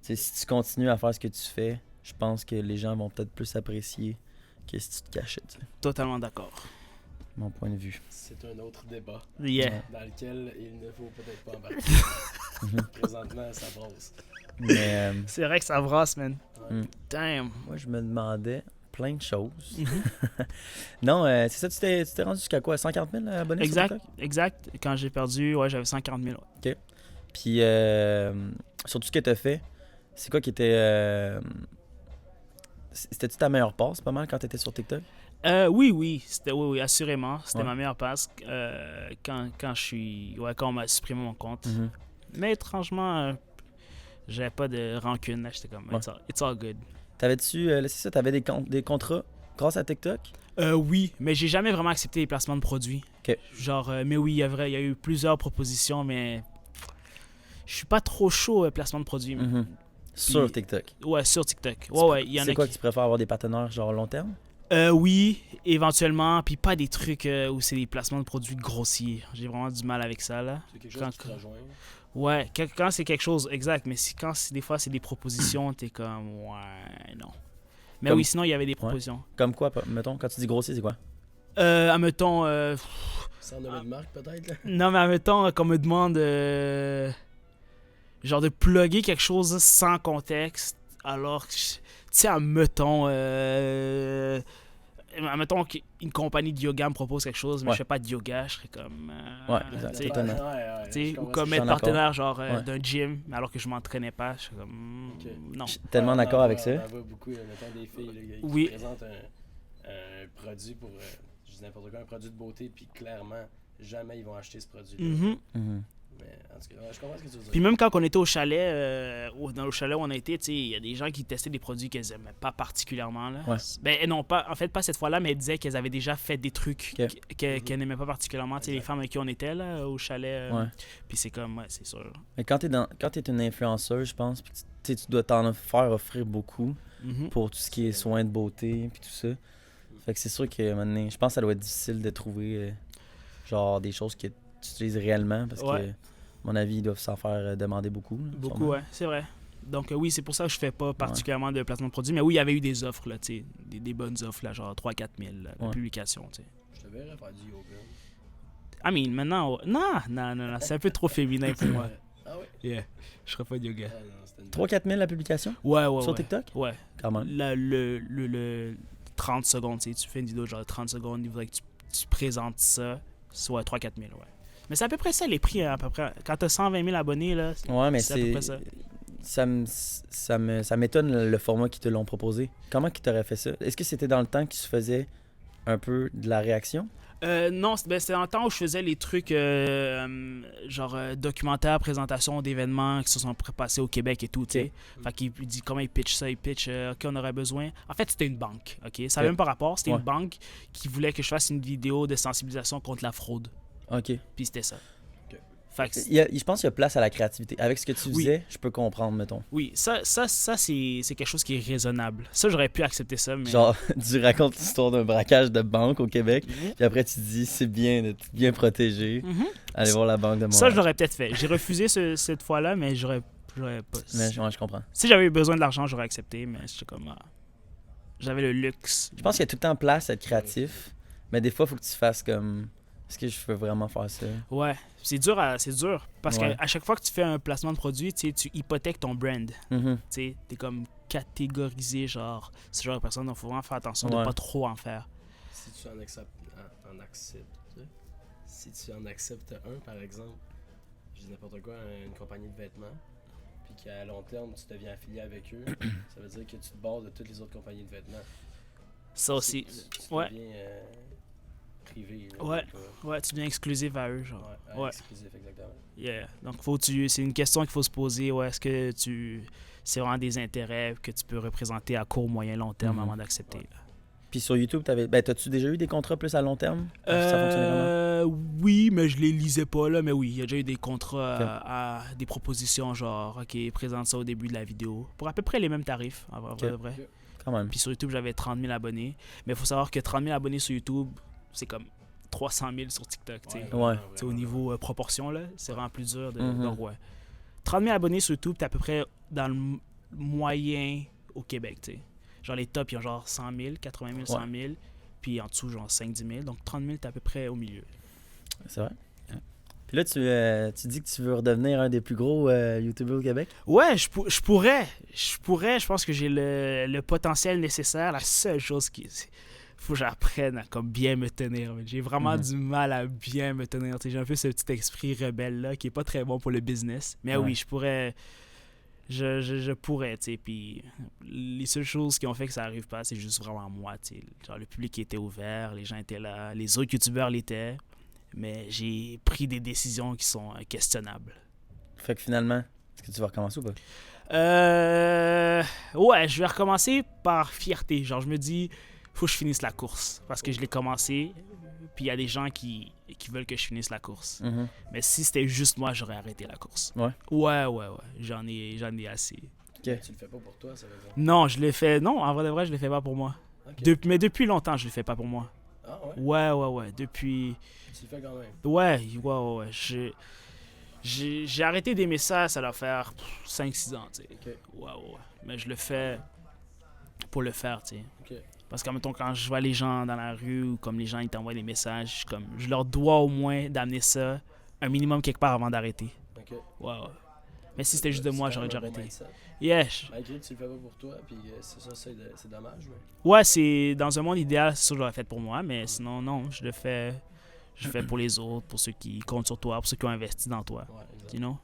tu sais, si tu continues à faire ce que tu fais, je pense que les gens vont peut-être plus apprécier que si tu te cachais. Tu sais. Totalement d'accord. Mon point de vue. C'est un autre débat Yeah. Ouais. dans lequel il ne faut peut-être pas embarquer. Présentement, ça brosse. Mais C'est vrai que ça brasse, man. Ouais. Damn. moi, je me demandais, plein de choses. Mhm. Non, c'est ça, tu t'es rendu jusqu'à quoi? 140 000 abonnés sur Exact, TikTok? exact. Quand j'ai perdu, ouais, j'avais 140 000. Ouais. Puis, sur tout ce que tu as fait, c'est quoi qui était... C'était-tu ta meilleure passe, pas mal, quand tu étais sur TikTok? Oui, oui, assurément. C'était Ouais. ma meilleure passe quand on m'a supprimé mon compte. Mhm. Mais étrangement, j'avais pas de rancune. Là. J'étais comme, Ouais. it's all good. T'avais-tu... c'est ça, t'avais des contrats grâce à TikTok? Oui, mais j'ai jamais vraiment accepté les placements de produits. Ok. Genre, mais oui, il y a eu plusieurs propositions, mais je suis pas trop chaud placement de produits. Mhm. Sur TikTok. Ouais, sur TikTok. Ouais, il y en a C'est quoi qui... que tu préfères avoir des partenaires genre long terme? Oui, éventuellement, puis pas des trucs où c'est des placements de produits grossiers. J'ai vraiment du mal avec ça, là. C'est quelque chose Quand- qui te rejoint. Ouais, quand c'est quelque chose, exact, mais des fois c'est des propositions, t'es comme, ouais, non. Mais Comme- oui, sinon il y avait des propositions. Comme quoi, mettons, quand tu dis grossier, c'est quoi? Admettons, Sans nommer de marque, peut-être. Là. non, mais admettons qu'on me demande, genre de plugger quelque chose sans contexte, alors que, tu sais, admettons qu'une compagnie de yoga me propose quelque chose, mais Ouais. je fais pas de yoga, je serais comme... Ouais, exact, tu sais, totalement. tu sais, je ou comprends comme ce que être suis en partenaire genre Ouais. d'un gym alors que je m'entraînais pas, je suis comme Ok. non. Je suis tellement d'accord avec ça. On en voit beaucoup, mettons des filles là, qui Oui. présentent un produit pour, je dis n'importe quoi, un produit de beauté, puis clairement, jamais ils vont acheter ce produit-là. Mhm. Mhm. Mais en tout cas, ouais, je comprends ce que tu veux dire. Puis même quand on était au chalet, dans le chalet où on a été, tu sais, il y a des gens qui testaient des produits qu'ils aimaient pas particulièrement là. Ouais. Ben non, pas cette fois-là, mais ils disaient qu'elles avaient déjà fait des trucs Ok. qu'elles n'aimaient pas particulièrement, tu sais, les femmes avec qui on était là au chalet. Ouais. Puis c'est comme ouais, c'est sûr. Mais quand t'es une influenceuse, je pense, puis tu dois t'en faire offrir beaucoup Mhm. pour tout ce qui est soins de beauté puis tout ça. Fait que c'est sûr que maintenant, je pense que ça doit être difficile de trouver genre des choses que tu utilises réellement parce que, Ouais. à mon avis, ils doivent s'en faire demander beaucoup. là, Beaucoup, sûrement. ouais, c'est vrai. Donc oui, c'est pour ça que je fais pas particulièrement de placement de produits, mais oui, il y avait eu des offres là, tu sais, des bonnes offres là, genre 3-4 000 là, de Ouais. publication, tu sais. Je te verrais faire du yoga. I mean, maintenant, non, c'est un peu trop féminin pour moi. Ah ouais? Yeah, je ferais pas de yoga. Ah, non, c'était une 3-4 000 la publication Ouais, sur ouais. TikTok? Ouais. Quand même. Le 30 secondes, tu sais, tu fais une vidéo genre 30 secondes, il faudrait que tu présentes ça, soit 3-4 000, ouais. Mais c'est à peu près ça les prix, hein, à peu près. Quand t'as 120 000 abonnés, là, Ouais, mais c'est à peu près ça. ça m'étonne le format qu'ils te l'ont proposé. Comment qu'ils t'auraient fait ça? Est-ce que c'était dans le temps qu'ils se faisaient un peu de la réaction? Non, c'était dans le temps où je faisais les trucs documentaires, présentations d'événements qui se sont passés au Québec et tout, tu sais. Fait qu'il dit comment il pitch ça, il pitch OK, on aurait besoin. En fait, c'était une banque, OK? Ça n'avait même pas rapport, c'était Ouais. une banque qui voulait que je fasse une vidéo de sensibilisation contre la fraude. OK. Puis c'était ça. Ok. Fait que Je pense qu'il y a place à la créativité. Avec ce que tu Oui. faisais, je peux comprendre, mettons. oui, ça c'est quelque chose qui est raisonnable. Ça, j'aurais pu accepter ça, mais... Genre, tu racontes l'histoire d'un braquage de banque au Québec, puis après tu dis c'est bien d'être bien protégé. Mhm. Allez voir la banque de Ça, Montréal. je l'aurais peut-être fait. J'ai refusé cette fois-là, mais j'aurais pas... Mais ouais, je comprends. Si j'avais eu besoin de l'argent, j'aurais accepté, mais j'étais comme... j'avais le luxe. Je pense qu'il y a tout le temps place à être créatif, mais des fois, il faut que tu fasses comme. Est-ce que je veux vraiment faire ça? Ouais, c'est dur, parce Ouais. qu'à chaque fois que tu fais un placement de produit, tu sais, tu hypothèques ton brand. Mhm. Tu sais, t'es comme catégorisé, genre, ce genre de personne, donc faut vraiment faire attention de Ouais. pas trop en faire. Si tu en acceptes, si tu en acceptes un, par exemple, je dis n'importe quoi, une compagnie de vêtements, puis qu'à long terme, tu deviens affilié avec eux, ça veut dire que tu te barres de toutes les autres compagnies de vêtements. Ça aussi. Tu Ouais. deviens privé. là, Ouais. pas- Ouais, tu deviens exclusif à eux, genre. Ouais, Ouais. exclusif, exactement. Yeah. Donc, c'est une question qu'il faut se poser. Ouais, est-ce que c'est vraiment des intérêts que tu peux représenter à court, moyen, long terme Mhm. avant d'accepter? là? Puis sur YouTube, t'as-tu déjà eu des contrats plus à long terme? Ça fonctionnait comment? Oui, mais je les lisais pas là. Mais oui, il y a déjà eu des contrats à des propositions genre, OK, présente ça au début de la vidéo. Pour à peu près les mêmes tarifs, en vrai, de vrai. Quand même. Puis sur YouTube, j'avais 30 000 abonnés. Mais il faut savoir que 30 000 abonnés sur YouTube, c'est comme 300 000 sur TikTok, tu sais. Ouais. Tu sais, au niveau proportion, là, c'est vraiment plus dur. Mhm. Donc, ouais. 30 000 abonnés sur YouTube, t'es à peu près dans le moyen au Québec, tu sais. Genre, les tops, ils ont genre 100 000, 80 000, 100 000. Puis en dessous, genre 5-10 000. Donc, 30 000, t'es à peu près au milieu. C'est vrai. Puis là, tu dis que tu veux redevenir un des plus gros YouTubers au Québec? Ouais, je pourrais. je pense que j'ai le potentiel nécessaire. La seule chose faut que j'apprenne à comme bien me tenir. J'ai vraiment du mal à bien me tenir. J'ai un peu ce petit esprit rebelle-là qui est pas très bon pour le business. Mais oui, je pourrais... Je pourrais, tu sais. Puis les seules choses qui ont fait que ça arrive pas, c'est juste vraiment moi, tu sais. Genre, le public était ouvert, les gens étaient là, les autres youtubeurs l'étaient. Mais j'ai pris des décisions qui sont questionnables. Fait que finalement, est-ce que tu vas recommencer ou pas? Ouais, je vais recommencer par fierté. Genre, je me dis, faut que je finisse la course. Parce que je l'ai commencé, puis il y a des gens qui veulent que je finisse la course. Mais si c'était juste moi, j'aurais arrêté la course. Ouais. J'en ai assez. Okay. Tu le fais pas pour toi, ça veut dire? Non, je l'ai fait... Non, en vrai de vrai, je le fais pas pour moi. Okay. Mais depuis longtemps, je le fais pas pour moi. Ah ouais? Ouais. Depuis... Tu le fais quand même? Ouais. J'ai arrêté d'aimer ça doit faire 5-6 ans, tu sais. Okay. Ouais. Mais je le fais pour le faire, tu sais. Okay. Parce qu'en même temps, quand je vois les gens dans la rue ou comme les gens ils t'envoient des messages, je leur dois au moins d'amener ça un minimum quelque part avant d'arrêter. Ok. Ouais. Mais si c'était juste de moi, j'aurais déjà arrêté. Malgré que tu le fais pas pour toi, puis c'est dommage. Mais... Ouais, c'est dans un monde idéal, c'est sûr que j'aurais fait pour moi, mais sinon, non, je le fais pour les autres, pour ceux qui comptent sur toi, pour ceux qui ont investi dans toi. Ouais, exact. You know?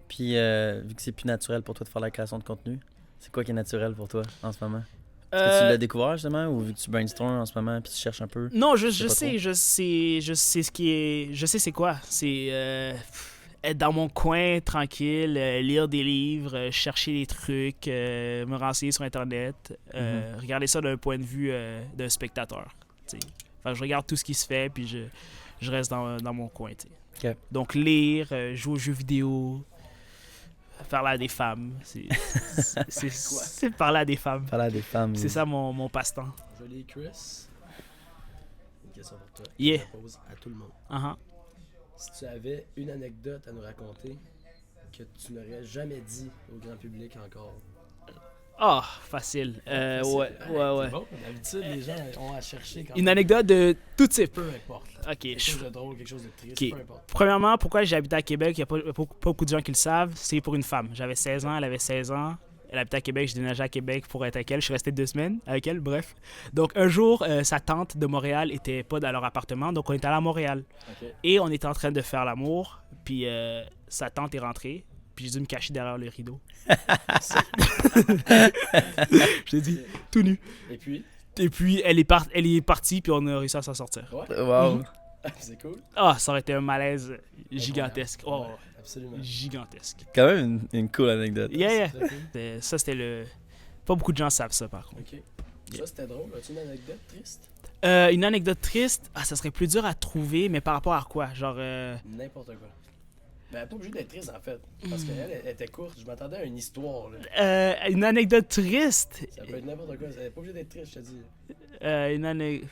Puis, vu que c'est plus naturel pour toi de faire la création de contenu, c'est quoi qui est naturel pour toi en ce moment? Est-ce que tu l'as découvert justement ou vu que tu brainstorms en ce moment puis tu cherches un peu? Non, je sais ce qui est. Je sais c'est quoi. C'est être dans mon coin, tranquille, lire des livres, chercher des trucs, me renseigner sur Internet, regarder ça d'un point de vue d'un spectateur. Enfin, je regarde tout ce qui se fait puis je reste dans mon coin. Okay. Donc, lire, jouer aux jeux vidéo. Parler à des femmes. C'est parler à des femmes. Parler à des femmes. C'est ça mon passe-temps. Joli Chris. Une question pour toi. Yeah. Je la pose à tout le monde. Si tu avais une anecdote à nous raconter que tu n'aurais jamais dit au grand public encore. Ah, facile. Ouais. Bon, d'habitude, les gens ont à chercher quand même. Une anecdote de tout type. Peu importe. Ok. Quelque chose de drôle, quelque chose de triste, Okay. peu importe. Premièrement, pourquoi j'ai habité à Québec, il n'y a pas beaucoup de gens qui le savent, c'est pour une femme. J'avais 16 ans, elle avait 16 ans. Elle habitait à Québec, j'ai déménagé à Québec pour être avec elle. Je suis resté 2 semaines avec elle, bref. Donc un jour, sa tante de Montréal était pas dans leur appartement, donc on est allé à Montréal. Okay. Et on était en train de faire l'amour, puis sa tante est rentrée, puis j'ai dû me cacher derrière le rideau. Je t'ai dit, tout nu. Et puis elle est partie, puis on a réussi à s'en sortir. Ouais. Wow. C'est cool. Ah, ça aurait été un malaise gigantesque. Oh, Ouais, absolument. gigantesque. Quand même une cool anecdote. Yeah. C'est très cool. Ça, c'était le... Pas beaucoup de gens savent ça, par contre. Ok. Ça, c'était drôle. As-tu une anecdote triste? Une anecdote triste, ça serait plus dur à trouver, mais par rapport à quoi? Genre... N'importe quoi. Mais elle n'est pas obligée d'être triste, en fait. Parce qu'elle était courte. Je m'attendais à une histoire. Là. Une anecdote triste. Ça peut être n'importe quoi. Elle n'est pas obligée d'être triste, je te dis. Une anecdote...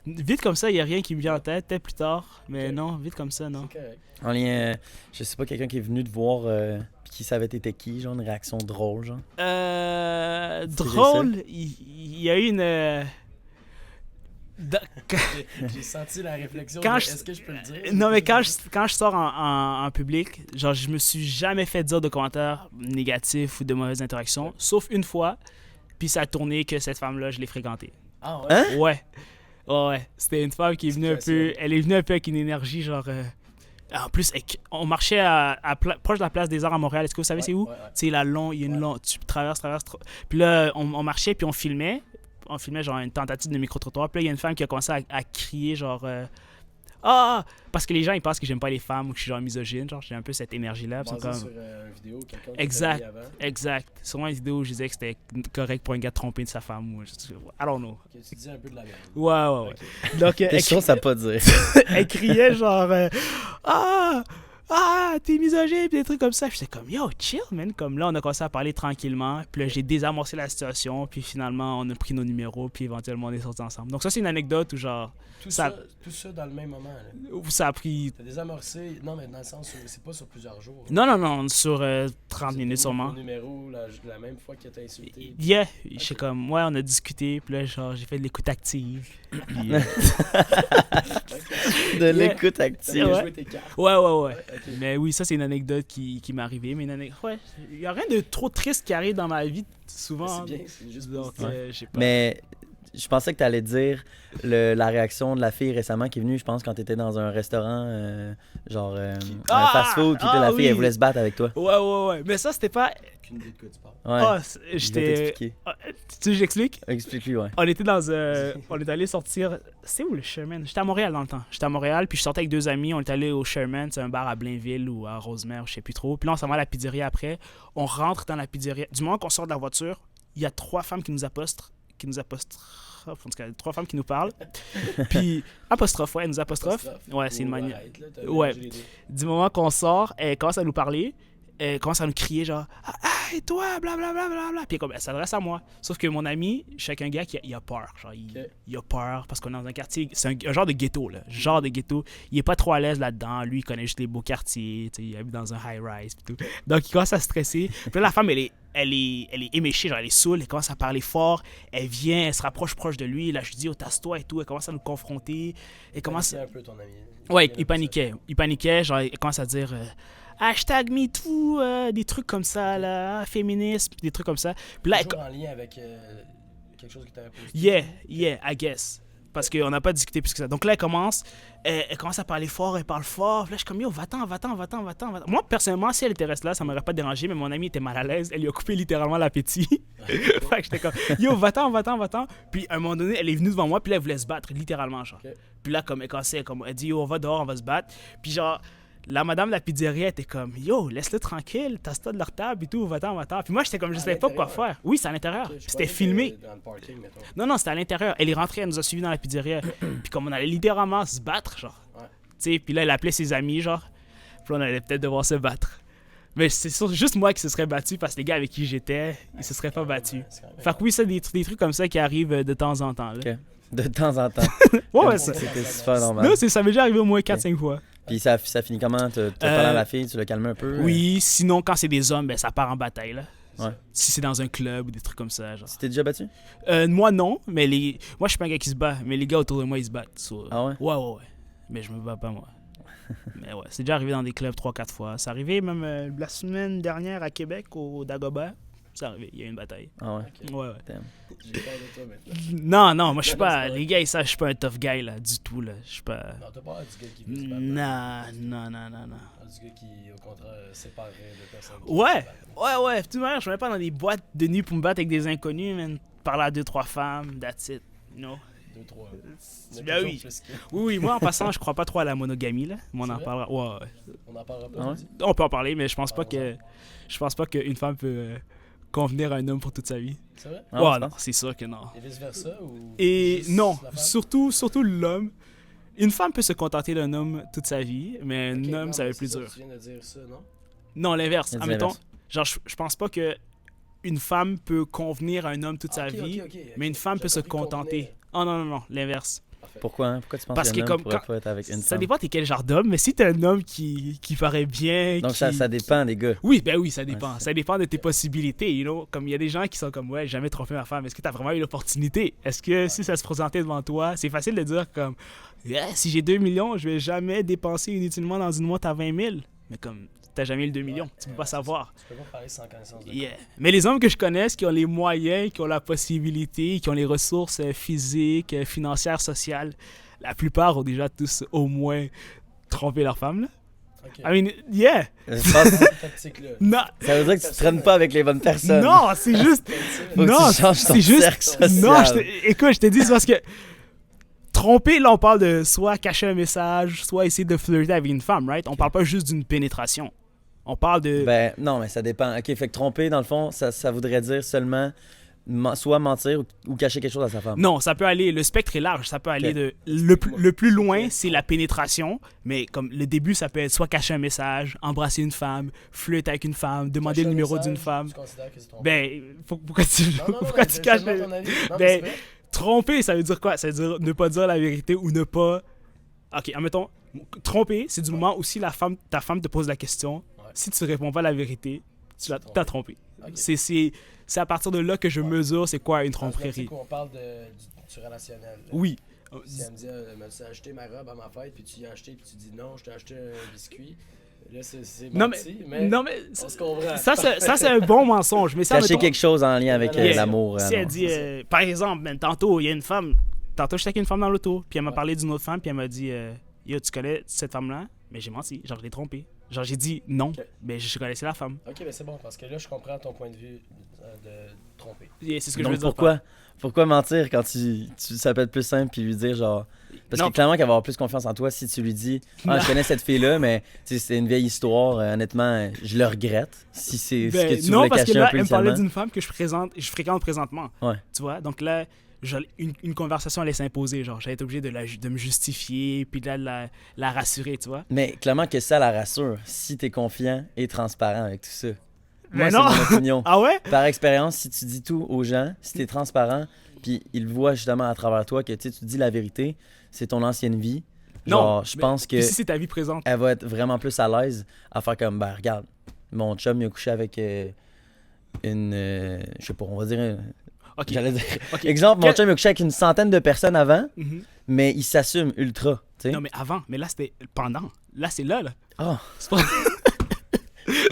Vite comme ça, il n'y a rien qui me vient en tête, peut-être plus tard. Mais Ok. non, vite comme ça, non. C'est correct. En lien, je sais pas, quelqu'un qui est venu te voir puis qui savait t'étais qui, genre une réaction drôle, genre. Drôle, il y a eu une... J'ai senti la réflexion. Quand Est-ce que je peux le dire? Non, mais quand je sors en public, genre, je me suis jamais fait dire de commentaires négatifs ou de mauvaises interactions, sauf une fois, puis ça a tourné que cette femme-là, je l'ai fréquentée. Ah ouais? Hein? Ouais. C'était une femme qui est venue un peu... Elle est venue un peu avec une énergie, genre... En plus, on marchait proche de la place des Arts à Montréal. Est-ce que vous savez c'est où? Ouais. Tu sais, il y a une longue... Tu traverses. Puis là, on marchait, puis on filmait. On filmait genre une tentative de micro-trottoir. Puis là, il y a une femme qui a commencé à crier genre... Parce que les gens, ils pensent que j'aime pas les femmes ou que je suis genre misogyne. Genre, j'ai un peu cette énergie-là. Puis ils sont Basé comme... sur une vidéo, quelqu'un qui Exact. t'a dit avant. Exact. Sur une vidéo où je disais que c'était correct pour un gars de tromper de sa femme. Ou... I don't know. Ok, tu dis un peu de la merde. Ouais. Ok. Donc, Des choses à pas dire. elle criait genre t'es misogyne, pis des trucs comme ça. J'étais comme yo, chill, man. Comme là, on a commencé à parler tranquillement. Puis là, j'ai désamorcé la situation. Puis finalement, on a pris nos numéros. Puis éventuellement, on est sortis ensemble. Donc, ça, c'est une anecdote où genre. Tout ça dans le même moment. Là. Où ça a pris. T'as désamorcé. Non, mais dans le sens où c'est pas sur plusieurs jours. Non, sur 30 minutes sûrement. Mon numéro, la même fois que t'as insulté. Yeah, j'étais comme, ouais, on a discuté. Puis là, genre, j'ai fait de l'écoute active. Puis, De l'écoute active. T'as bien Ouais. joué tes cartes. Ouais. Ok. Mais oui, ça, c'est une anecdote qui m'est arrivée. Mais ouais, il n'y a rien de trop triste qui arrive dans ma vie souvent. C'est bien, c'est juste Donc, je sais pas. Mais je pensais que tu allais dire la réaction de la fille récemment qui est venue, je pense, quand tu étais dans un restaurant, un fast-food, puis la fille, elle voulait se battre avec toi. Ouais. Mais ça, c'était pas. Aucune idée de quoi tu parles. Ouais. Je vais J'étais. t'expliquer. Tu veux que j'explique? Explique-lui, ouais. On était dans on est allé sortir. C'est où le Sherman? J'étais à Montréal dans le temps. J'étais à Montréal, puis je sortais avec 2 amis. On est allé au Sherman, c'est un bar à Blainville ou à Rosemère, je sais plus trop. Puis là, on s'en va à la pizzeria après. On rentre dans la pizzeria. Du moment qu'on sort de la voiture, il y a 3 femmes qui nous apostrofent. En tout cas, 3 femmes qui nous parlent. Puis, apostrophe, ouais, elles nous apostrophent. Ouais, c'est une manière. Arrête, là, Ouais. mélangé les deux. Du moment qu'on sort, elle commence à nous parler. Elle commence à nous crier genre ah, et toi, blablabla. Puis elle s'adresse à moi. Sauf que mon ami, chacun gars, il a peur. Genre, il a peur parce qu'on est dans un quartier. C'est un genre de ghetto, là. Genre de ghetto. Il est pas trop à l'aise là-dedans. Lui, il connaît juste les beaux quartiers. Il habite dans un high-rise. Tout. Donc, il commence à stresser. Puis là, la femme, elle est éméchée. Genre, elle est saoule. Elle commence à parler fort. Elle vient, elle se rapproche proche de lui. Là, je lui dis, oh, tasse-toi et tout. Elle commence à nous confronter. Elle commence. un peu ton ami. Ouais, il paniquait. Il paniquait. Genre, il commence à dire. Hashtag MeToo, des trucs comme ça, là, féminisme, des trucs comme ça. Puis là, Toujours en lien avec quelque chose qui t'avait posé. yeah, I guess. Parce qu'on n'a pas discuté plus que ça. Donc là, elle commence à parler fort, elle parle fort. Puis là, je suis comme, yo, va-t'en. Moi, personnellement, si elle était restée là, ça m'aurait pas dérangé, mais mon ami était mal à l'aise. Elle lui a coupé littéralement l'appétit. Fait que j'étais comme, yo, va-t'en. Puis à un moment donné, elle est venue devant moi, puis là, elle voulait se battre, littéralement, genre. Okay. Puis là, comme elle dit, yo, on va dehors, on va se battre. Puis genre, la madame de la pizzeria était comme, yo, laisse-le tranquille, tasse-toi de leur table et tout, va-t'en. Puis moi, j'étais comme, je savais pas quoi faire. Oui, c'est à l'intérieur. Okay, Puis c'était filmé. Dans le parking, mettons. Non, c'était à l'intérieur. Elle est rentrée, elle nous a suivis dans la pizzeria. Puis comme on allait littéralement se battre, genre. Ouais. Tu sais, puis là, elle appelait ses amis, genre. Puis là, on allait peut-être devoir se battre. Mais c'est juste moi qui se serait battu parce que les gars avec qui j'étais, ils se seraient pas battus. Fait que oui, c'est des trucs comme ça qui arrivent de temps en temps. Là. Ok. De temps en temps. Ouais, ça. C'était super normal. Non, ça m'est déjà arrivé au moins 4-5 fois. Puis ça finit comment? T'as parlé à la fille, tu l'as calmé un peu? Oui, sinon, quand c'est des hommes, ben, ça part en bataille. Là. Ouais. Si c'est dans un club ou des trucs comme ça. Genre. Tu t'es déjà battu? Moi, non, mais moi, je suis pas un gars qui se bat, mais les gars autour de moi, ils se battent. So, Ah ouais? Ouais. Mais je me bats pas, moi. Mais ouais, c'est déjà arrivé dans des clubs 3-4 fois. C'est arrivé même la semaine dernière à Québec, au Dagobah. C'est arrivé, il y a eu une bataille. Ah ouais? Ouais. Damn. J'ai peur de toi maintenant. Non, moi, je suis pas... Les gars, ils savent, je suis pas un tough guy, là, du tout, là. Je suis pas... Non, t'as pas du gars qui veut se battre. Non. Du gars qui, au contraire, séparerait de personnes. Ouais. De toute manière, je me mets pas dans des boîtes de nuit pour me battre avec des inconnus, man. Parler à 2-3 femmes, that's it. You know? 2-3. Ben oui. Oui, moi, en passant, je crois pas trop à la monogamie, là. Mais on en vrai? parlera. Ouais. On en parlera pas. Ah ouais? tu dis? On peut en parler, mais je pense pas qu'une femme peut convenir à un homme pour toute sa vie. C'est vrai? Ah ouais, Non, c'est sûr que non. Et vice-versa? Ou Et juste non, la femme? surtout l'homme. Une femme peut se contenter d'un homme toute sa vie, mais un Ok, homme, non, ça va mais être plus c'est ça, dur. Tu viens de dire ça, non? Non, l'inverse. Il a dit Admettons, l'inverse. genre, je pense pas que une femme peut convenir à un homme toute sa Ok, vie, ok. mais une femme peut se J'avais compris contenter. Oh non, l'inverse. Parfait. Pourquoi, hein? Pourquoi tu penses Parce qu'un que homme comme pourrait quand- pas être avec une Ça femme? dépend t'es quel genre d'homme, mais si t'es un homme qui paraît bien, Donc qui... ça dépend des gars. Oui, ça dépend. Ouais, Ça dépend de tes possibilités, you know. Comme il y a des gens qui sont comme, ouais, j'ai jamais trompé ma femme. Est-ce que t'as vraiment eu l'opportunité? Est-ce que si ça se présentait devant toi, c'est facile de dire comme, yeah, si j'ai 2 millions, je vais jamais dépenser inutilement dans une montre à 20 000. Mais comme, t'as jamais eu le 2 millions, tu peux pas savoir. Tu peux pas parler sans connaissance de Yeah. Mais les hommes que je connais, qui ont les moyens, qui ont la possibilité, qui ont les ressources physiques, financières, sociales, la plupart ont déjà tous au moins trompé leur femme, là. Ok. I mean, yeah. Je pense que Tactique-là. Non, ça veut dire que tu traînes pas avec les bonnes personnes. non, c'est juste... Faut que non, tu changes ton c'est juste... cercle social. Non, écoute, je te dis, c'est parce que... Tromper, là, on parle de soit cacher un message, soit essayer de flirter avec une femme, right? On parle pas juste d'une pénétration. On parle de... Ben non, mais ça dépend. Ok, fait que tromper, dans le fond, ça voudrait dire seulement soit mentir ou cacher quelque chose à sa femme. Non, ça peut aller, le spectre est large, ça peut aller Ok. de... Le plus loin, c'est la pénétration, mais comme le début, ça peut être soit cacher un message, embrasser une femme, flirter avec une femme, demander le numéro d'une femme. Tu considères que c'est ton Ben, pourquoi tu, Non, pourquoi tu caches... seulement ton avis. Non, mais Ben, c'est vrai. Tromper, ça veut dire quoi? Ça veut dire ne pas dire la vérité ou ne pas... Ok, admettons, tromper, c'est du moment où si ta femme te pose la question, Ouais. si tu réponds pas la vérité, t'as trompé. Ok. C'est à partir de là que je mesure c'est quoi une Dans le tromperie. pratique où on parle du relationnel. là. Oui. Si elle me dit, m'as-tu acheté ma robe à ma fête, puis tu y as acheté, puis tu dis non, je t'ai acheté un biscuit, Là, c'est Non, menti, Non, mais on se comprend. ça, c'est un bon mensonge. Mais ça, Cacher mettons, quelque chose en lien avec Yeah. l'amour. si elle non. dit, par exemple, man, tantôt, il y a une femme. Tantôt, j'étais avec une femme dans l'auto, puis elle m'a parlé d'une autre femme, puis elle m'a dit, yo, tu connais cette femme-là? Mais j'ai menti, genre, je l'ai trompée. Genre, j'ai dit non, Ok. mais je connaissais la femme. Ok, mais c'est bon, parce que là, je comprends ton point de vue de tromper. Et c'est ce que je Donc veux dire. pourquoi mentir quand ça peut être plus simple puis lui dire genre parce Non. que clairement qu'elle va avoir plus confiance en toi si tu lui dis je connais cette fille là mais tu sais, c'est une vieille histoire honnêtement je le regrette si c'est ce que tu non, voulais parce que cacher là, un peu elle me parlait initialement. d'une femme que je fréquente présentement. Ouais. Tu vois, donc là, une conversation allait s'imposer. Genre, j'allais être obligé de me justifier, puis de la rassurer, tu vois. Mais clairement que ça la rassure si t'es confiant et transparent avec tout ça. Moi Mais c'est non. mon opinion. Ah ouais? Par expérience, si tu dis tout aux gens, si t'es transparent, puis ils voient justement à travers toi que tu dis la vérité, c'est ton ancienne vie. Genre, je mais- pense que Puis si c'est ta vie présente. elle va être vraiment plus à l'aise à faire comme, ben regarde, mon chum il a couché avec une, je sais pas, on va dire, Ok. j'allais dire, Ok. exemple, mon chum il a couché avec une centaine de personnes avant, Mhm. mais il s'assume ultra, tu sais. Non, mais avant. Mais là, c'était pendant. Là, c'est là. Ah, C'est pas...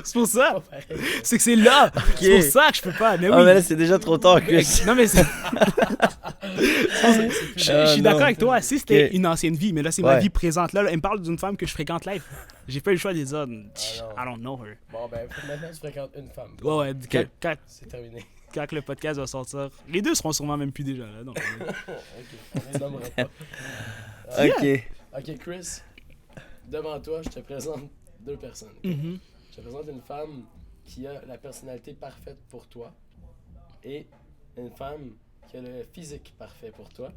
c'est pour ça. C'est que c'est là. C'est pour ça que je peux pas. Mais oui. ah, mais là c'est déjà trop tard, Chris. Non, mais c'est... Je suis d'accord non. avec toi. Si c'était Ok. une ancienne vie, mais là, c'est ma Ouais. vie présente. Là, elle me parle d'une femme que je fréquente live. J'ai pas eu le choix de dire, I don't know her. Bon, ben, maintenant, tu fréquentes une femme. Ouais, ouais. C'est terminé. Quand le podcast va sortir, les deux seront sûrement même plus déjà. Là, donc, Ok, on les nommera pas. Ok. Ok, Chris, devant toi, je te présente deux personnes. Mhm. Je te présente une femme qui a la personnalité parfaite pour toi et une femme qui a le physique parfait pour toi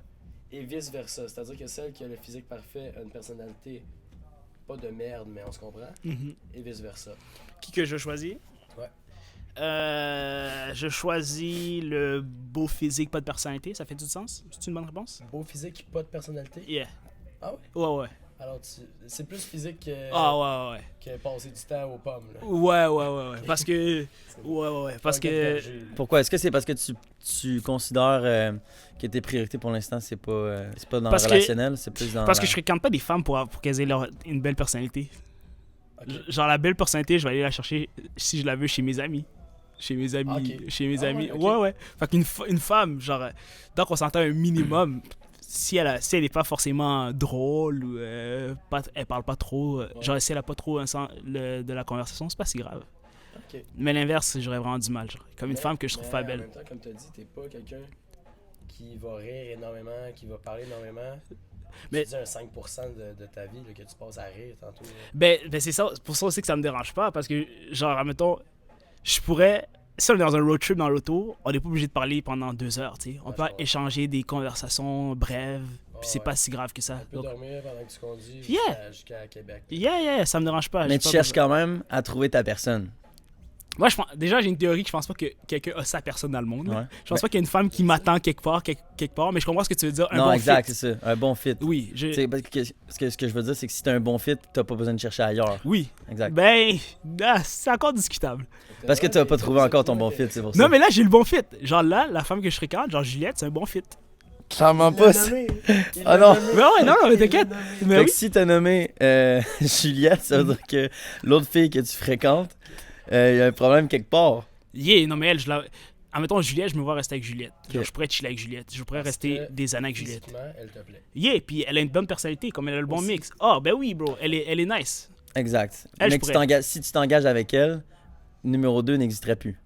et vice-versa. C'est-à-dire que celle qui a le physique parfait a une personnalité pas de merde, mais on se comprend, Mhm. et vice-versa. Qui que je choisis? Ouais. Je choisis le beau physique, pas de personnalité. Ça fait du sens? C'est une bonne réponse? Beau physique, pas de personnalité. Yeah. Ah ouais? Ouais, ouais. Alors, c'est plus physique que, Ah, ouais. que passer du temps aux pommes. Là. Ouais. Parce que. Ouais. Parce Pas un que. gars de berger, là. Pourquoi? Est-ce que c'est parce que tu considères que tes priorités pour l'instant, c'est pas dans Parce le que- relationnel, c'est plus dans Parce la- que je fréquente pas des femmes pour qu'elles aient une belle personnalité. Ok. Genre, la belle personnalité, je vais aller la chercher si je la veux chez mes amis. Chez mes amis. Ok. Chez mes Ah amis. ouais, ok. Ouais. Fait une femme, genre, donc on s'entend un minimum. Si elle est pas forcément drôle ou elle parle pas trop, genre si elle a pas trop un sens de la conversation, c'est pas si grave. Ok. Mais l'inverse, j'aurais vraiment du mal. Genre, comme une Mais- femme que je trouve mais pas En belle. même temps, comme tu as dit, t'es pas quelqu'un qui va rire énormément, qui va parler énormément. Mais- Tu dis un 5% de ta vie là, que tu passes à rire tantôt. là. Ben c'est ça, pour ça aussi que ça me dérange pas, parce que, genre, admettons, je pourrais. Si on est dans un road trip dans l'auto, on n'est pas obligé de parler pendant 2 heures, tu sais. On Ouais, peut je comprends. échanger des conversations brèves, puis c'est ouais. pas si grave que ça. Tu peux Donc, dormir pendant que tu conduis Yeah. jusqu'à Québec. yeah, ça me dérange pas. Mais j'ai tu pas cherches besoin. quand même à trouver ta personne. Moi, déjà, j'ai une théorie que je pense pas que quelqu'un a sa personne dans le monde. là. Ouais. Je pense pas qu'il y a une femme qui m'attend quelque part, mais je comprends ce que tu veux dire. Un Non, bon exact, fit. c'est ça. Un bon fit. Oui, Tu sais, parce que ce que je veux dire, c'est que si t'as un bon fit, t'as pas besoin de chercher ailleurs. oui. Exact. Ben, c'est encore discutable. Parce que t'as pas trouvé encore ton bon fit, c'est pour ça. Non, mais là, j'ai le bon fit. Genre là, la femme que je fréquente, genre Juliette, c'est un bon fit. Clairement pas. Ah non. Mais ouais, non, mais t'inquiète. Mais Fait oui. que si t'as nommé Juliette, ça veut dire que l'autre fille que tu fréquentes, il y a un problème quelque part. Yeah, non, mais elle, admettons, Juliette, je me vois rester avec Juliette. Genre, Ok. je pourrais chiller avec Juliette. Je pourrais Parce rester que des années avec Juliette. Physiquement, elle te plaît. Yeah, puis elle a une bonne personnalité, comme elle a le bon Aussi. mix. Ah, ben oui, bro, elle est nice. Exact. Elle, je Mais pourrais. si tu t'engages avec elle, numéro 2 n'existerait plus.